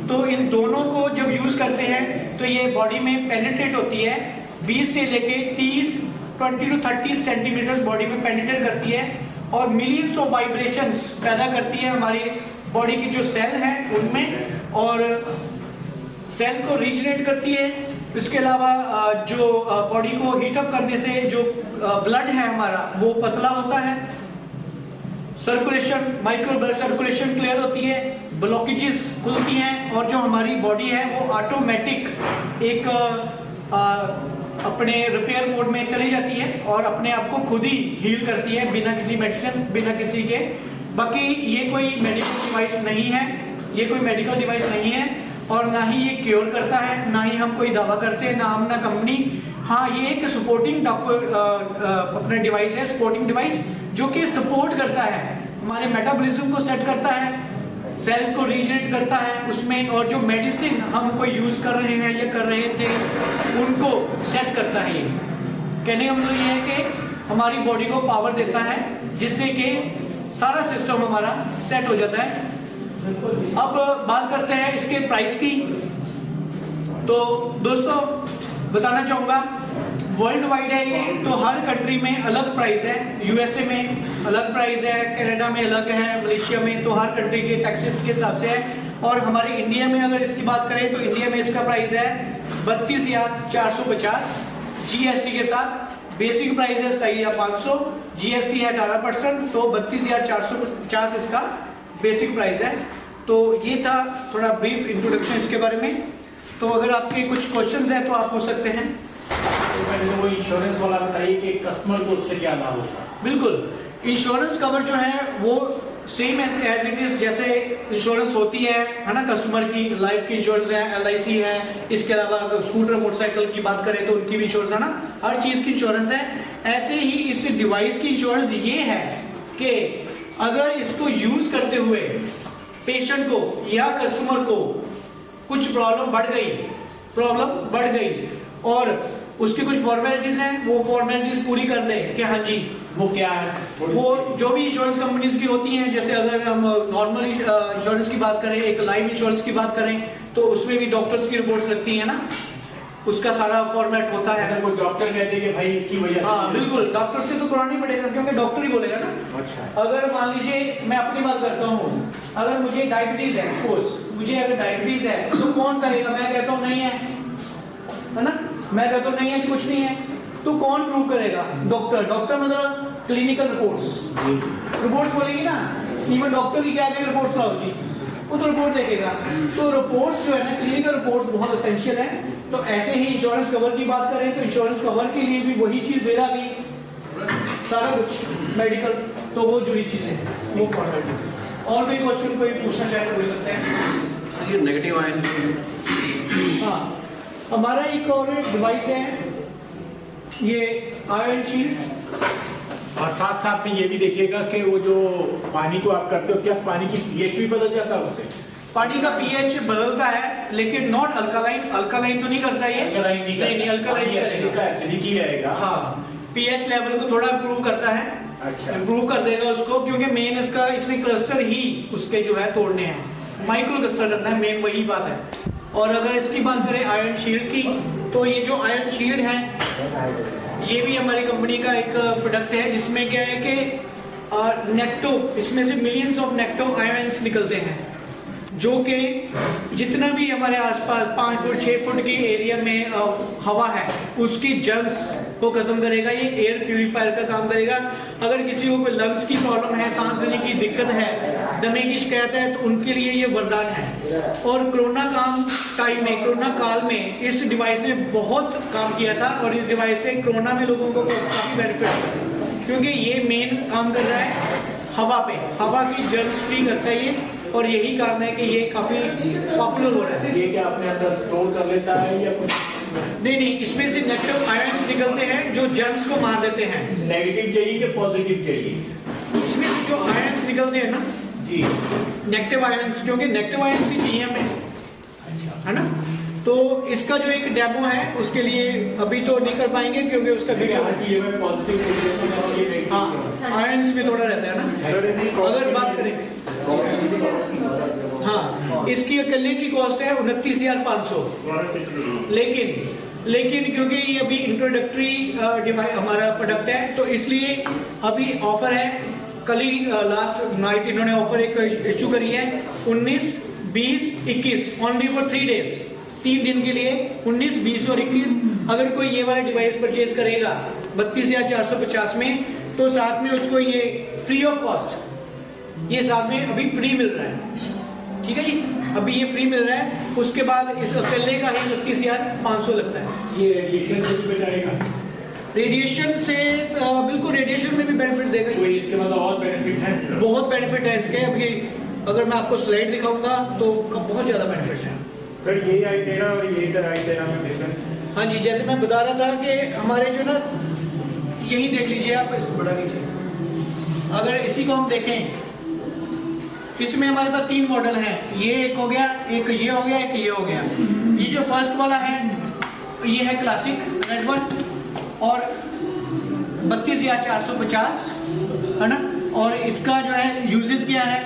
तो इन दोनों को जब यूज करते हैं तो ये बॉडी में पेनिट्रेट होती है, 20 से लेके 20 to 30 सेंटीमीटर बॉडी में पेनिट्रेट करती है और मिलियंस ऑफ वाइब्रेशंस पैदा करती है हमारी बॉडी की जो सेल है उनमें, और सेल को रीजनरेट करती है। इसके अलावा जो बॉडी को हीट अप करने से जो ब्लड है हमारा वो पतला होता है, circulation, micro blood circulation clear होती है, ब्लॉकेजेस खुलती हैं, और जो हमारी बॉडी है वो ऑटोमेटिक एक अपने रिपेयर मोड में चली जाती है और अपने आप को खुद ही हील करती है बिना किसी मेडिसिन, बिना किसी के। बाकी ये कोई मेडिकल डिवाइस नहीं है, ये कोई मेडिकल डिवाइस नहीं है और ना ही ये क्योर करता है, ना ही हम कोई दावा करते हैं, ना हम ना कंपनी। हाँ, ये एक सपोर्टिंग अपना डिवाइस है, सपोर्टिंग डिवाइस जो कि सपोर्ट करता है, हमारे मेटाबॉलिज्म को सेट करता है, सेल्स को रीजनरेट करता है उसमें, और जो मेडिसिन हम कोई यूज कर रहे हैं या कर रहे थे उनको सेट करता है। ये कहने का मतलब ये है कि हमारी बॉडी को पावर देता है जिससे कि सारा सिस्टम हमारा सेट हो जाता है। अब बात करते हैं इसके प्राइस की। तो दोस्तों बताना चाहूंगा वर्ल्ड वाइड है ये, तो हर कंट्री में अलग प्राइस है। यूएसए में अलग प्राइस है, कनाडा में अलग है, मलेशिया में, तो हर कंट्री के टैक्सेस के हिसाब से है। और हमारे इंडिया में अगर इसकी बात करें तो इंडिया में इसका प्राइस है 32,450 जीएसटी के साथ। बेसिक प्राइस है 27,500, जीएसटी है 18%, तो 32,450 इसका बेसिक प्राइस है। तो ये था थोड़ा ब्रीफ इंट्रोडक्शन इसके बारे में। तो अगर आपके कुछ क्वेश्चंस हैं तो आप पूछ सकते हैं। तो पहले तो वो इंश्योरेंस वाला बताइए कि कस्टमर को उससे क्या लाभ होगा। बिल्कुल, इंश्योरेंस कवर जो है वो सेम एज इट इज जैसे इंश्योरेंस होती है ना, कस्टमर की लाइफ की इंश्योरेंस है, LIC है, इसके अलावा अगर स्कूटर मोटरसाइकिल की बात करें तो उनकी भी इंश्योरेंस है ना, हर चीज की इंश्योरेंस है। ऐसे ही इस डिवाइस की इंश्योरेंस ये है कि अगर इसको यूज करते हुए पेशेंट को या कस्टमर को कुछ प्रॉब्लम बढ़ गई और उसकी कुछ फॉर्मेलिटीज हैं, वो फॉर्मेलिटीज पूरी कर ले कि हाँ जी वो क्या है, वो जो भी इंश्योरेंस कंपनीज की होती हैं, जैसे अगर हम नॉर्मल इंश्योरेंस की बात करें, एक लाइफ इंश्योरेंस की बात करें, तो उसमें भी डॉक्टर्स की रिपोर्ट्स लगती है ना, उसका सारा फॉर्मेट होता है। अगर कोई डॉक्टर कहते हैं कि भाई इसकी वजह से, हाँ बिल्कुल, डॉक्टर से तो कराना ही पड़ेगा क्योंकि डॉक्टर ही बोलेगा ना। अच्छा। अगर मान लीजिए मैं अपनी बात करता हूँ, अगर मुझे डायबिटीज है, सपोज मुझे अगर डायबिटीज है तो कौन कहेगा? मैं कहता हूँ नहीं है ना, मैं कहता हूँ नहीं है, कुछ नहीं है, तो कौन प्रूव करेगा? डॉक्टर। डॉक्टर मतलब क्लिनिकल रिपोर्ट्स बोलेंगे ना, इवन डॉक्टर की क्या क्या रिपोर्ट्स लाओ जी, वो तो रिपोर्ट देखेगा। तो रिपोर्ट्स जो है ना, क्लिनिकल रिपोर्ट्स बहुत एसेंशियल है। तो ऐसे ही इंश्योरेंस कवर की बात करें तो इंश्योरेंस कवर के लिए भी वही चीज दे रहा गई, सारा कुछ मेडिकल, तो वो जुड़ी चीजें, वो फॉर्मेलिटी। और भी क्वेश्चन कोई पूछना चाहे तो पूछ सकते हैं। सर ये नेगेटिव आयन, हाँ, हमारा एक और डिवाइस है ये आयरन शील्ड, और साथ साथ में ये भी देखिएगा कि वो जो पानी को आप करते हो, क्या पानी की pH भी बदल जाता है उससे? पानी का pH बदलता है लेकिन नॉट अल्कालाइन। अल्कालाइन तो नहीं करता ये, अल्कालाइन नहीं अल्कालाइन एसिडिक ही रहेगा। हाँ, pH लेवल को थोड़ा इम्प्रूव करता है, अच्छा, इम्प्रूव कर देगा उसको, क्योंकि मेन इसका इसमें क्लस्टर ही उसके जो है तोड़ने हैं, माइक्रो क्लस्टर करना है, मेन वही बात है। और अगर इसकी बात करें आयरन शील्ड की, तो ये जो आयरन शील्ड है ये भी हमारी कंपनी का एक प्रोडक्ट है, जिसमें क्या है कि नेक्टो, इसमें से मिलियंस ऑफ नेक्टो आयरन्स निकलते हैं, जो कि जितना भी हमारे आसपास 5 फुट 6 फुट के एरिया में हवा है उसकी जर्म्स को खत्म करेगा। ये एयर प्यूरिफायर का काम करेगा। अगर किसी को कोई लंग्स की प्रॉब्लम है, सांस लेने की दिक्कत है, दमे की शिकायत है, तो उनके लिए ये वरदान है। और कोरोना काल में इस डिवाइस ने बहुत काम किया था और इस डिवाइस से कोरोना में लोगों को काफी बेनिफिट है, क्योंकि ये मेन काम कर रहा है हवा पे, हवा की जर्म्स फ्री करता है ये, और यही कारण है कि ये काफी पॉपुलर हो रहा है। ये क्या अपने अंदर स्टोर कर लेता है या कुछ? नहीं, इसमें से नेगेटिव आयंस निकलते हैं जो जर्म्स को मार देते हैं। नेगेटिव चाहिए कि पॉजिटिव चाहिए? इसमें से जो आयंस निकलते हैं ना जी, नेगेटिव आयंस, क्योंकि नेगेटिव आयंस ही चाहिए हमें, अच्छा, है ना। तो इसका जो एक डेमो है उसके लिए अभी तो नहीं कर पाएंगे क्योंकि उसका चाहिए में पॉजिटिव, हाँ आयंस में थोड़ा रहता है ना। अगर बात करें, हाँ, इसकी अकेले की कॉस्ट है 29,500, लेकिन क्योंकि ये अभी इंट्रोडक्टरी हमारा प्रोडक्ट है तो इसलिए अभी ऑफर है। कल ही लास्ट नाइट इन्होंने ऑफर एक इशू करी है, 19, 20, 21 ओनली फॉर 3 डेज, 3 दिन के लिए 19, 20 और 21। अगर कोई ये वाला डिवाइस परचेज करेगा 32,450 में, तो साथ में उसको ये फ्री ऑफ कॉस्ट, ये साथ में अभी फ्री मिल रहा है। ठीक है जी, अभी ये फ्री मिल रहा है। उसके बाद इस अकेले का ही 31,500 लगता है। ये रेडिएशन से भी बचाएगा? रेडिएशन से बिल्कुल, रेडिएशन में भी बेनिफिट देगा। कोई इसके मतलब और बेनिफिट है? बहुत बेनिफिट है इसके। अभी अगर मैं आपको स्लाइड दिखाऊंगा तो बहुत ज़्यादा बेनिफिट है। सर ये I-10 और ये इधर I-10 में डिफरेंस? हाँ जी, जैसे मैं बता रहा था कि हमारे जो ना, यही देख लीजिए आप, इसको बड़ा कीजिए। अगर इसी को हम देखें, इसमें हमारे पास 3 मॉडल हैं। ये एक हो गया, एक ये हो गया, एक ये हो गया। ये जो फर्स्ट वाला है ये है क्लासिक रेड वन, और 32,450 है ना। और इसका जो है यूजेस क्या है,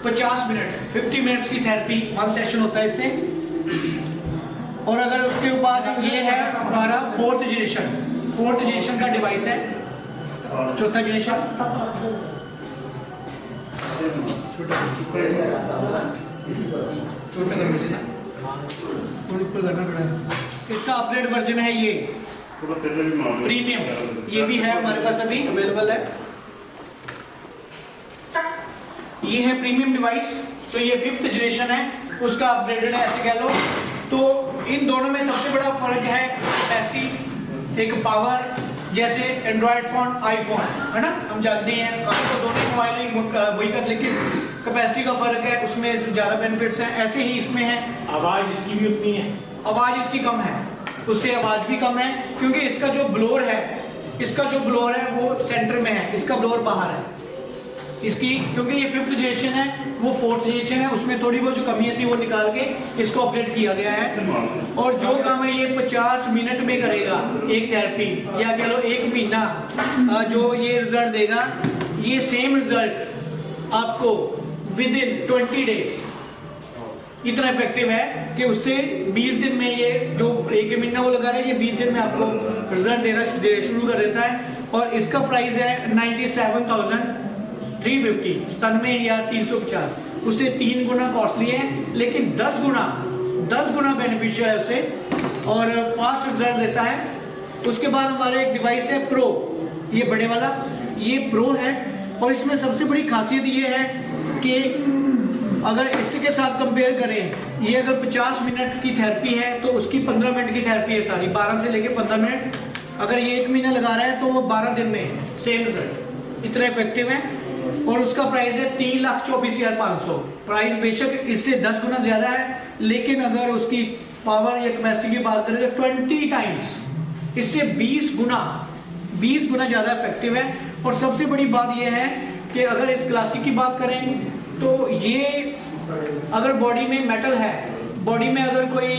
50 मिनट 50 मिनट्स की थेरेपी 1 सेशन होता है इससे। और अगर उसके बाद ये है हमारा 4th जनरेशन का डिवाइस है, 4th जनरेशन। इसका अपग्रेड वर्जन है ये प्रीमियम, ये भी है हमारे पास अभी अवेलेबल है। ये है प्रीमियम डिवाइस, तो ये 5th जनरेशन है, उसका अपग्रेडेड है ऐसे कह लो। तो इन दोनों में सबसे बड़ा फर्क है कैपेसिटी, एक पावर। जैसे एंड्रॉयड फोन, आईफोन है ना, हम जानते हैं तो दोनों मोबाइल वही कर, लेकिन कैपेसिटी का फर्क है, उसमें ज़्यादा बेनिफिट्स हैं। ऐसे ही इसमें है। आवाज़ इसकी भी उतनी है? आवाज़ इसकी कम है, उससे आवाज़ भी कम है, क्योंकि इसका जो ब्लोअर है वो सेंटर में है, इसका ब्लोअर बाहर है इसकी। क्योंकि ये 5th जनरेशन है, वो 4th जनरेशन है, उसमें थोड़ी बहुत जो कमी थी वो निकाल के इसको अपडेट किया गया है। और जो काम है ये 50 मिनट में करेगा एक थेरेपी, या कह लो 1 महीना जो ये रिजल्ट देगा, ये सेम रिजल्ट आपको विद इन 20 डेज इतना इफेक्टिव है कि उससे 20 दिन में ये जो 1 महीना वो लगा रहा है, ये 20 दिन में आपको रिजल्ट देना शुरू कर देता है। और इसका प्राइस है 97,350 97 या 350, उससे 3 गुना कॉस्टली है, लेकिन 10 गुना बेनिफिशियल है उससे, और फास्ट रिजल्ट देता है। उसके बाद हमारे एक डिवाइस है प्रो, ये बड़े वाला, ये प्रो है। और इसमें सबसे बड़ी खासियत ये है कि अगर इसके साथ कंपेयर करें, ये अगर 50 मिनट की थेरेपी है तो उसकी 15 मिनट की थेरेपी है सारी, 12 से लेके 15 मिनट। अगर ये 1 महीना लगा रहा है तो वो 12 दिन में सेम रिजल्ट, इतना इफेक्टिव है। और उसका प्राइस है 3,24,500। प्राइस बेशक इससे 10 गुना ज्यादा है, लेकिन अगर उसकी पावर या कैपेसिटी की बात करें तो 20 टाइम्स, इससे 20 गुना ज्यादा इफेक्टिव है। और सबसे बड़ी बात यह है कि अगर इस क्लासिक की बात करें तो ये अगर बॉडी में मेटल है, बॉडी में अगर कोई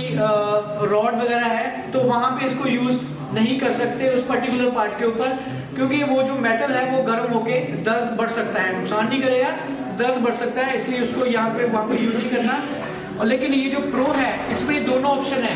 रॉड वगैरह है, तो वहां पे इसको यूज नहीं कर सकते उस पर्टिकुलर पार्ट के ऊपर, क्योंकि वो जो मेटल है वो गर्म होके दर्द बढ़ सकता है, नुकसान नहीं करेगा, दर्द बढ़ सकता है, इसलिए उसको यहाँ पे वहां पे यूज नहीं करना। और लेकिन ये जो प्रो है इसमें दोनों ऑप्शन है,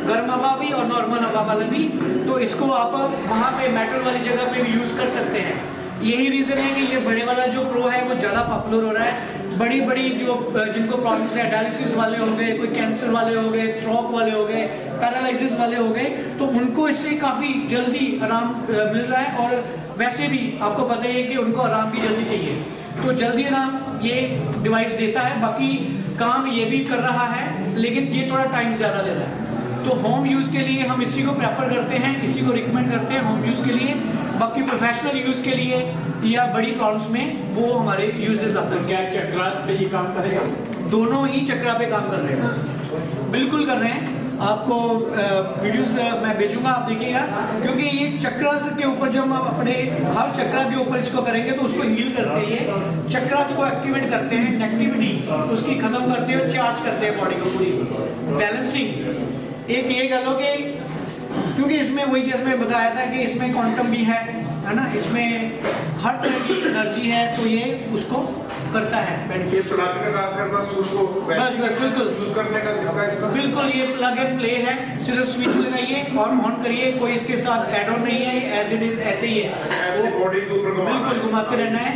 गर्म हवा भी और नॉर्मल हवा वाला भी, तो इसको आप वहाँ पे मेटल वाली जगह पे भी यूज कर सकते हैं। यही रीजन है कि ये बड़े वाला जो प्रो है वो ज़्यादा पॉपुलर हो रहा है। बड़ी जो जिनको प्रॉब्लम्स है, डायलिसिस वाले हो गए, कोई कैंसर वाले हो गए, स्ट्रोक वाले हो गए, पैरालिसिस वाले हो गए, तो उनको इससे काफ़ी जल्दी आराम मिल रहा है। और वैसे भी आपको पता ही है कि उनको आराम भी जल्दी चाहिए, तो जल्दी आराम ये डिवाइस देता है। बाकी काम ये भी कर रहा है, लेकिन ये थोड़ा टाइम ज़्यादा ले रहा है। तो होम यूज़ के लिए हम इसी को प्रेफर करते हैं, इसी को रिकमेंड करते हैं होम यूज़ के लिए। बाकी प्रोफेशनल यूज़ के लिए या बड़ी प्रॉब्लम्स में वो हमारे यूजेस आते हैं। क्या चक्रास पे ये काम करेगा? दोनों ही चक्रा पे काम कर रहे हैं, बिल्कुल कर रहे हैं। आपको वीडियोस मैं भेजूंगा, आप देखिएगा, क्योंकि ये चक्रास के ऊपर जब हम अपने हर चक्रा के ऊपर इसको करेंगे तो उसको हील करते हैं, ये चक्रास को एक्टिवेट करते हैं, नेगेटिविटी उसकी खत्म करते हैं और चार्ज करते हैं बॉडी को पूरी, बैलेंसिंग। एक ये कह लो कि क्योंकि इसमें वही जैसे मैं बताया था कि इसमें क्वांटम भी है ना, इसमें हर तरह की एनर्जी है, तो ये उसको करता है बेनिफिट। बस बिल्कुल यूज करने का तरीका इसका बिल्कुल ये प्लग एंड प्ले है, सिर्फ स्विच लगाइए और ऑन करिए, कोई इसके साथ एड ऑन नहीं है, एज इट इज ऐसे ही है, वो बॉडी के ऊपर बिल्कुल घुमाते रहना है।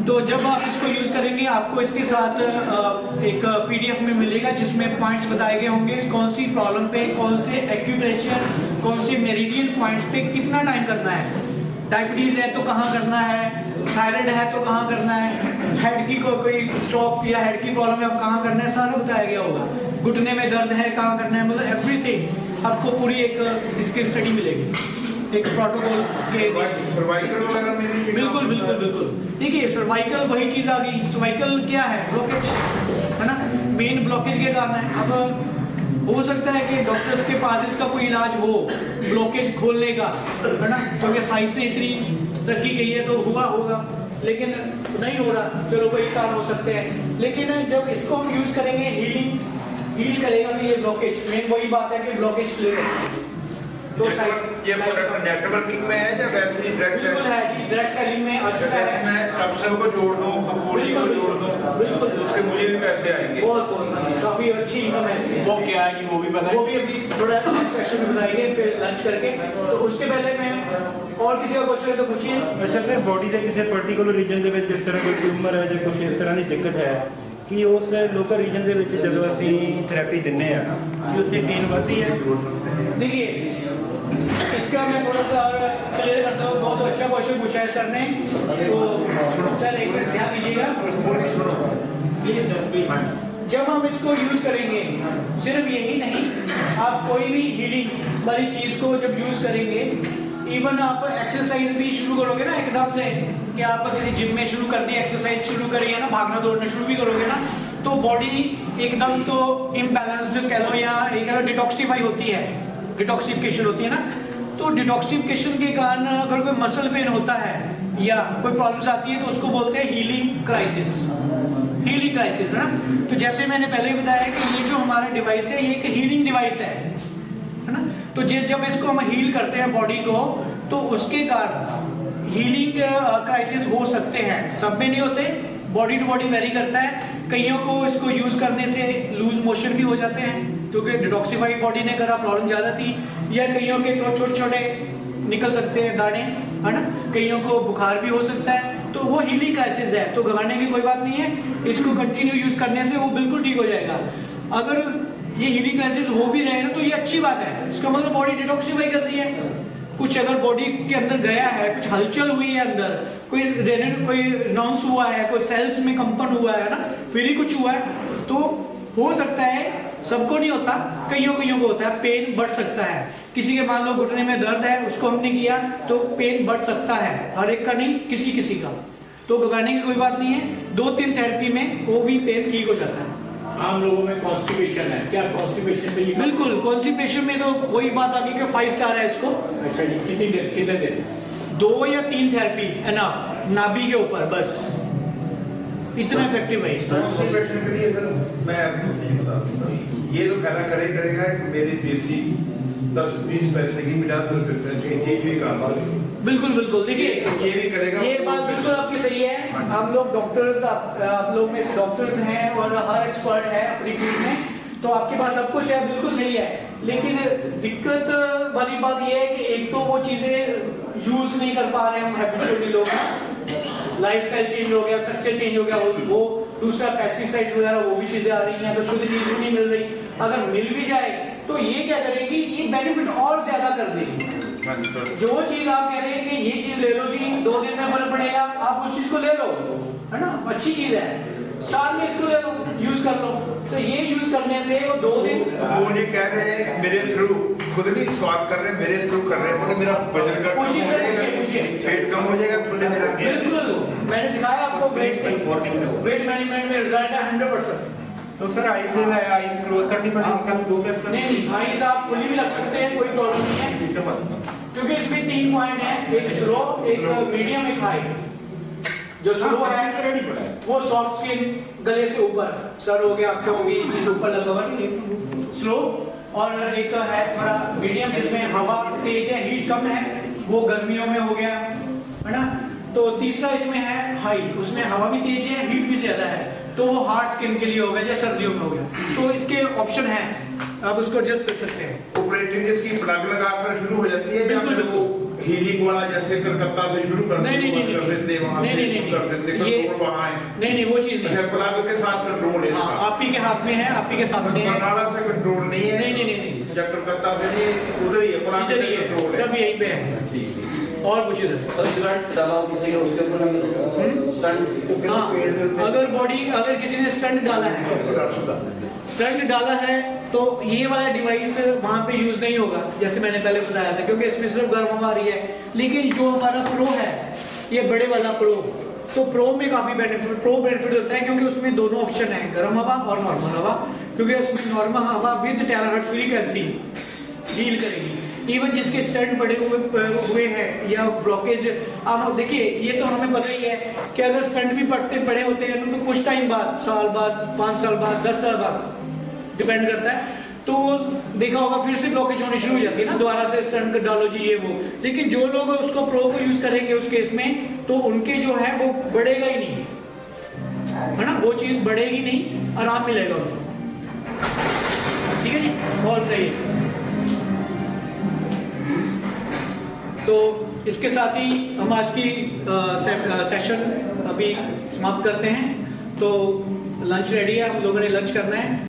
तो जब आप इसको यूज करेंगे आपको इसके साथ एक PDF में मिलेगा जिसमें पॉइंट्स बताए गए होंगे, कौन सी प्रॉब्लम पे कौन से एक्यूप्रेशर, कौन से मेरिडियन पॉइंट्स पे कितना टाइम करना है। डायबिटीज है तो कहाँ करना है, थायराइड है तो कहाँ करना है, हेड की कोई स्ट्रोक या हेड की प्रॉब्लम है कहाँ करना है, सारा बताया गया होगा। घुटने में दर्द है कहाँ करना है, मतलब एवरीथिंग आपको पूरी एक इसकी स्टडी मिलेगी, एक प्रोटोकॉल के। सर्वाइकल वगैरह में भी बिल्कुल बिल्कुल बिल्कुल। देखिए सर्वाइकल वही चीज़ आ गई, सर्वाइकल क्या है, ब्लॉकेज है ना, मेन ब्लॉकेज के कारण है। अब हो सकता है कि डॉक्टर्स के पास इसका कोई इलाज हो ब्लॉकेज खोलने का, है ना, क्योंकि साइंस ने इतनी तरक्की की है तो हुआ होगा, लेकिन नहीं हो रहा, चलो कोई कारण हो सकते हैं। लेकिन जब इसको हम यूज़ करेंगे हील करेगा तो ये ब्लॉकेज, मेन वही बात है कि ब्लॉकेज क्लियर है। तो ये नेटवर्किंग में है या वैसे ही डायरेक्ट? बिल्कुल है जी, डायरेक्ट सेलिंग में आ चुका है। मैं टॉक्सिन को जोड़ दूं, बॉडी को जोड़ दूं, बिल्कुल, उसके मुझे भी पैसे आएंगे। बहुत काफी अच्छी इनकम है इसकी। वो क्या है कि वो भी बताएं। वो भी अभी थोड़ा नेक्स्ट सेशन में बताएंगे फिर लंच करके। तो उसके पहले मैं और किसी का क्वेश्चन है तो पूछिए। अच्छा सर, बॉडी ਦੇ ਕਿਸੇ ਪਾਰਟਿਕੂਲਰ ਰੀਜਨ ਦੇ ਵਿੱਚ ਜਿਸ ਤਰ੍ਹਾਂ ਕੋਈ ਟਿਊਮਰ ਹੈ ਜਾਂ ਕੁਝ ਇਸ ਤਰ੍ਹਾਂ ਦੀ ਦਿੱਕਤ ਹੈ ਕਿ ਉਸ ਲੋਕਲ ਰੀਜਨ ਦੇ ਵਿੱਚ ਜਦੋਂ ਅਸੀਂ ਥੈਰੇਪੀ ਦਿੰਨੇ ਆ ਕਿ ਉੱਥੇ ਪੇਨ ਵੱਧਦੀ ਹੈ? देखिए इसका मैं थोड़ा सा क्लियर करता हूँ, बहुत अच्छा क्वेश्चन पूछा है सर ने, तो सर एक मिनट ध्यान दीजिएगा प्लीज सर। जब हम इसको यूज करेंगे, सिर्फ यही नहीं, आप कोई भी हीलिंग वाली चीज को जब यूज करेंगे, इवन आप एक्सरसाइज भी शुरू करोगे ना एकदम से, कि आप किसी जिम में शुरू कर दी एक्सरसाइज शुरू करिए ना, भागना दौड़ना शुरू भी करोगे ना, तो बॉडी एकदम तो इम्बैलेंस्ड कह लो या कह लो डिटॉक्सीफाई होती है, डिटॉक्सिफिकेशन होती है ना। तो डिटॉक्सिफिकेशन के कारण अगर कोई मसल पेन होता है या कोई प्रॉब्लम्स आती है तो उसको बोलते हैं हीलिंग क्राइसिस, हीलिंग क्राइसिस है ना। तो जैसे मैंने पहले ही बताया कि ये जो हमारा डिवाइस है ये एक हीलिंग डिवाइस है ना। तो जब इसको हम हील करते हैं बॉडी को, तो उसके कारण हीलिंग क्राइसिस हो सकते हैं, सब में नहीं होते, बॉडी टू बॉडी वेरी करता है। कईयों को इसको यूज करने से लूज मोशन भी हो जाते हैं क्योंकि डिटॉक्सिफाइड बॉडी ने करा, प्रॉब्लम ज़्यादा थी, या कईयों के तो छोटे छोटे निकल सकते हैं दाने, है ना, कईयों को बुखार भी हो सकता है, तो वो हीलिंग क्राइसिस है, तो घबराने की कोई बात नहीं है, इसको कंटिन्यू यूज करने से वो बिल्कुल ठीक हो जाएगा। अगर ये हीलिंग क्राइसिस हो भी रहे ना तो ये अच्छी बात है, इसका मतलब बॉडी डिटॉक्सिफाई कर रही है। कुछ अगर बॉडी के अंदर गया है, कुछ हलचल हुई है अंदर, कोई नॉन्स हुआ है, कोई सेल्स में कंपन हुआ है ना, फिर ही कुछ हुआ है, तो हो सकता है, सबको नहीं होता, कईयों को होता है, पेन बढ़ सकता है। किसी के मान लो घुटने में दर्द है, उसको हमने किया तो पेन बढ़ सकता है, हर एक का नहीं, किसी का, तो घबराने की कोई बात नहीं है। 2-3 थेरेपी में वो भी पेन ठीक हो जाता है। आम लोगों में कॉन्स्टिपेशन है, क्या कॉन्स्टिपेशन में ये? बिल्कुल, कॉन्स्टिपेशन में तो वही बात आ गई कि 5 स्टार है इसको। अच्छा जी, कितने देर? 2 या 3 थेरेपी एनफ, नाभि के ऊपर बस, इतना इफेक्टिव है। कॉन्स्टिपेशन के लिए सर मैं आपको चीज बता दूंगा, ये तो फायदा करेगा कि मेरी देसी 10-20 पैसे की 50 की चीज भी काम आ गई। बिल्कुल बिल्कुल, देखिए ये भी करेगा, ये बात बिल्कुल आपकी सही है। हम लोग डॉक्टर्स, आप लोग में से डॉक्टर्स हैं और हर एक्सपर्ट है अपनी फील्ड में, तो आपके पास सब कुछ है, बिल्कुल सही है। लेकिन दिक्कत वाली बात ये है कि एक तो वो चीजें यूज नहीं कर पा रहे हम हैबिचुअली लोग, लाइफस्टाइल चेंज हो गया, स्ट्रक्चर चेंज हो गया, वो दूसरा पेस्टिसाइड्स वगैरह वो भी चीजें आ रही हैं, तो शुद्ध चीज भी नहीं मिल रही। अगर मिल भी जाए तो ये क्या करेगी, ये बेनिफिट और ज्यादा कर देगी। जो चीज आप कह रहे हैं कि ये चीज ले लो जी, 2 दिन में फर्क पड़ेगा, आप उस चीज को ले लो, है ना, अच्छी चीज है, साल में इसको ले लो, यूज कर लो। तो ये यूज करने से वो 2 दिन, वो नहीं कह रहे हैं मेरे थ्रू, खुद नहीं स्वाद कर रहे, मेरे थ्रू कर रहे हैं, मेरा वजन कम हो जाएगा, पेट कम हो जाएगा, बिल्कुल मैंने दिखाया आपको वेट मैनेजमेंट में रिजल्ट है 100%। तो सर आईज क्लोज करनी पड़ेगी? नहीं, आईज आप खुली भी रख सकते हैं, कोई प्रॉब्लम नहीं है, क्योंकि इसमें 3 पॉइंट है, एक स्लो, एक मीडियम, एक हाई। जो स्लो है वो सॉफ्ट स्किन, गले से ऊपर, सर हो गया, आंखें होगी, चीज ऊपर लगा हुआ स्लो, और एक है थोड़ा मीडियम जिसमें हवा तेज है, हीट कम है, वो गर्मियों में हो गया, है ना। तो तीसरा इसमें है हाई, उसमें हवा भी तेज है, हीट भी ज्यादा है, तो वो हार्ड स्किन के लिए हो गया या सर्दियों में हो गया। तो इसके ऑप्शन है, आप उसको एडजस्ट कर सकते हैं। ऑपरेटिंग इसकी प्लग लगाकर शुरू हो जाती है? बिल्कुल बिल्कुल, हीलिंग वाला जैसे कलकत्ता से शुरू कर नहीं, कर देते वहाँ नहीं, से नहीं, नहीं, कर देते ये- कंट्रोल वहाँ है। नहीं वो चीज नहीं। अच्छा प्लग के साथ कंट्रोल है हाँ, इसका। आप ही के हाथ में है, आप ही के सामने है। बरनाला से कंट्रोल नहीं है। नहीं। जब कलकत्ता से नहीं उधर ही है, प्लग इधर से ही है, कंट्रोल है। सब यहीं पे है। ठीक है। और कुछ इधर सर स्टंट डाला हो किसी के उसके ऊपर स्टंट हाँ, अगर किसी ने स्टंट डाला है, स्टंट डाला है तो ये वाला डिवाइस वहाँ पे यूज नहीं होगा, जैसे मैंने पहले बताया था, क्योंकि इसमें सिर्फ गर्म हवा आ रही है। लेकिन जो हमारा प्रो है, ये बड़े वाला प्रो, तो प्रो में काफी बेनिफिट होता है, क्योंकि उसमें दोनों ऑप्शन है, गर्म हवा और नॉर्मल हवा। क्योंकि उसमें नॉर्मल हवा विद टेराहर्ट्ज फ्रीक्वेंसी डील करेगी। इवन जिसके स्टंट पड़े हुए हैं या ब्लॉकेज, आप देखिए ये तो हमें पता ही है कि अगर स्टंट भी पड़े होते हैं तो कुछ टाइम बाद, साल बाद, 5 साल बाद, 10 साल बाद, डिपेंड करता है, तो वो देखा होगा फिर से ब्लॉकेज होनी शुरू हो जाती है ना, दोबारा से स्टंट डालो जी ये वो। लेकिन जो लोग उसको प्रो को यूज करेंगे उस केस में, तो उनके जो है वो बढ़ेगा ही नहीं, है ना, वो चीज बढ़ेगी नहीं, आराम मिलेगा उनको। ठीक है जी, और बताइए। तो इसके साथ ही हम आज की सेशन अभी समाप्त करते हैं। तो लंच रेडी है, हम लोगों ने लंच करना है।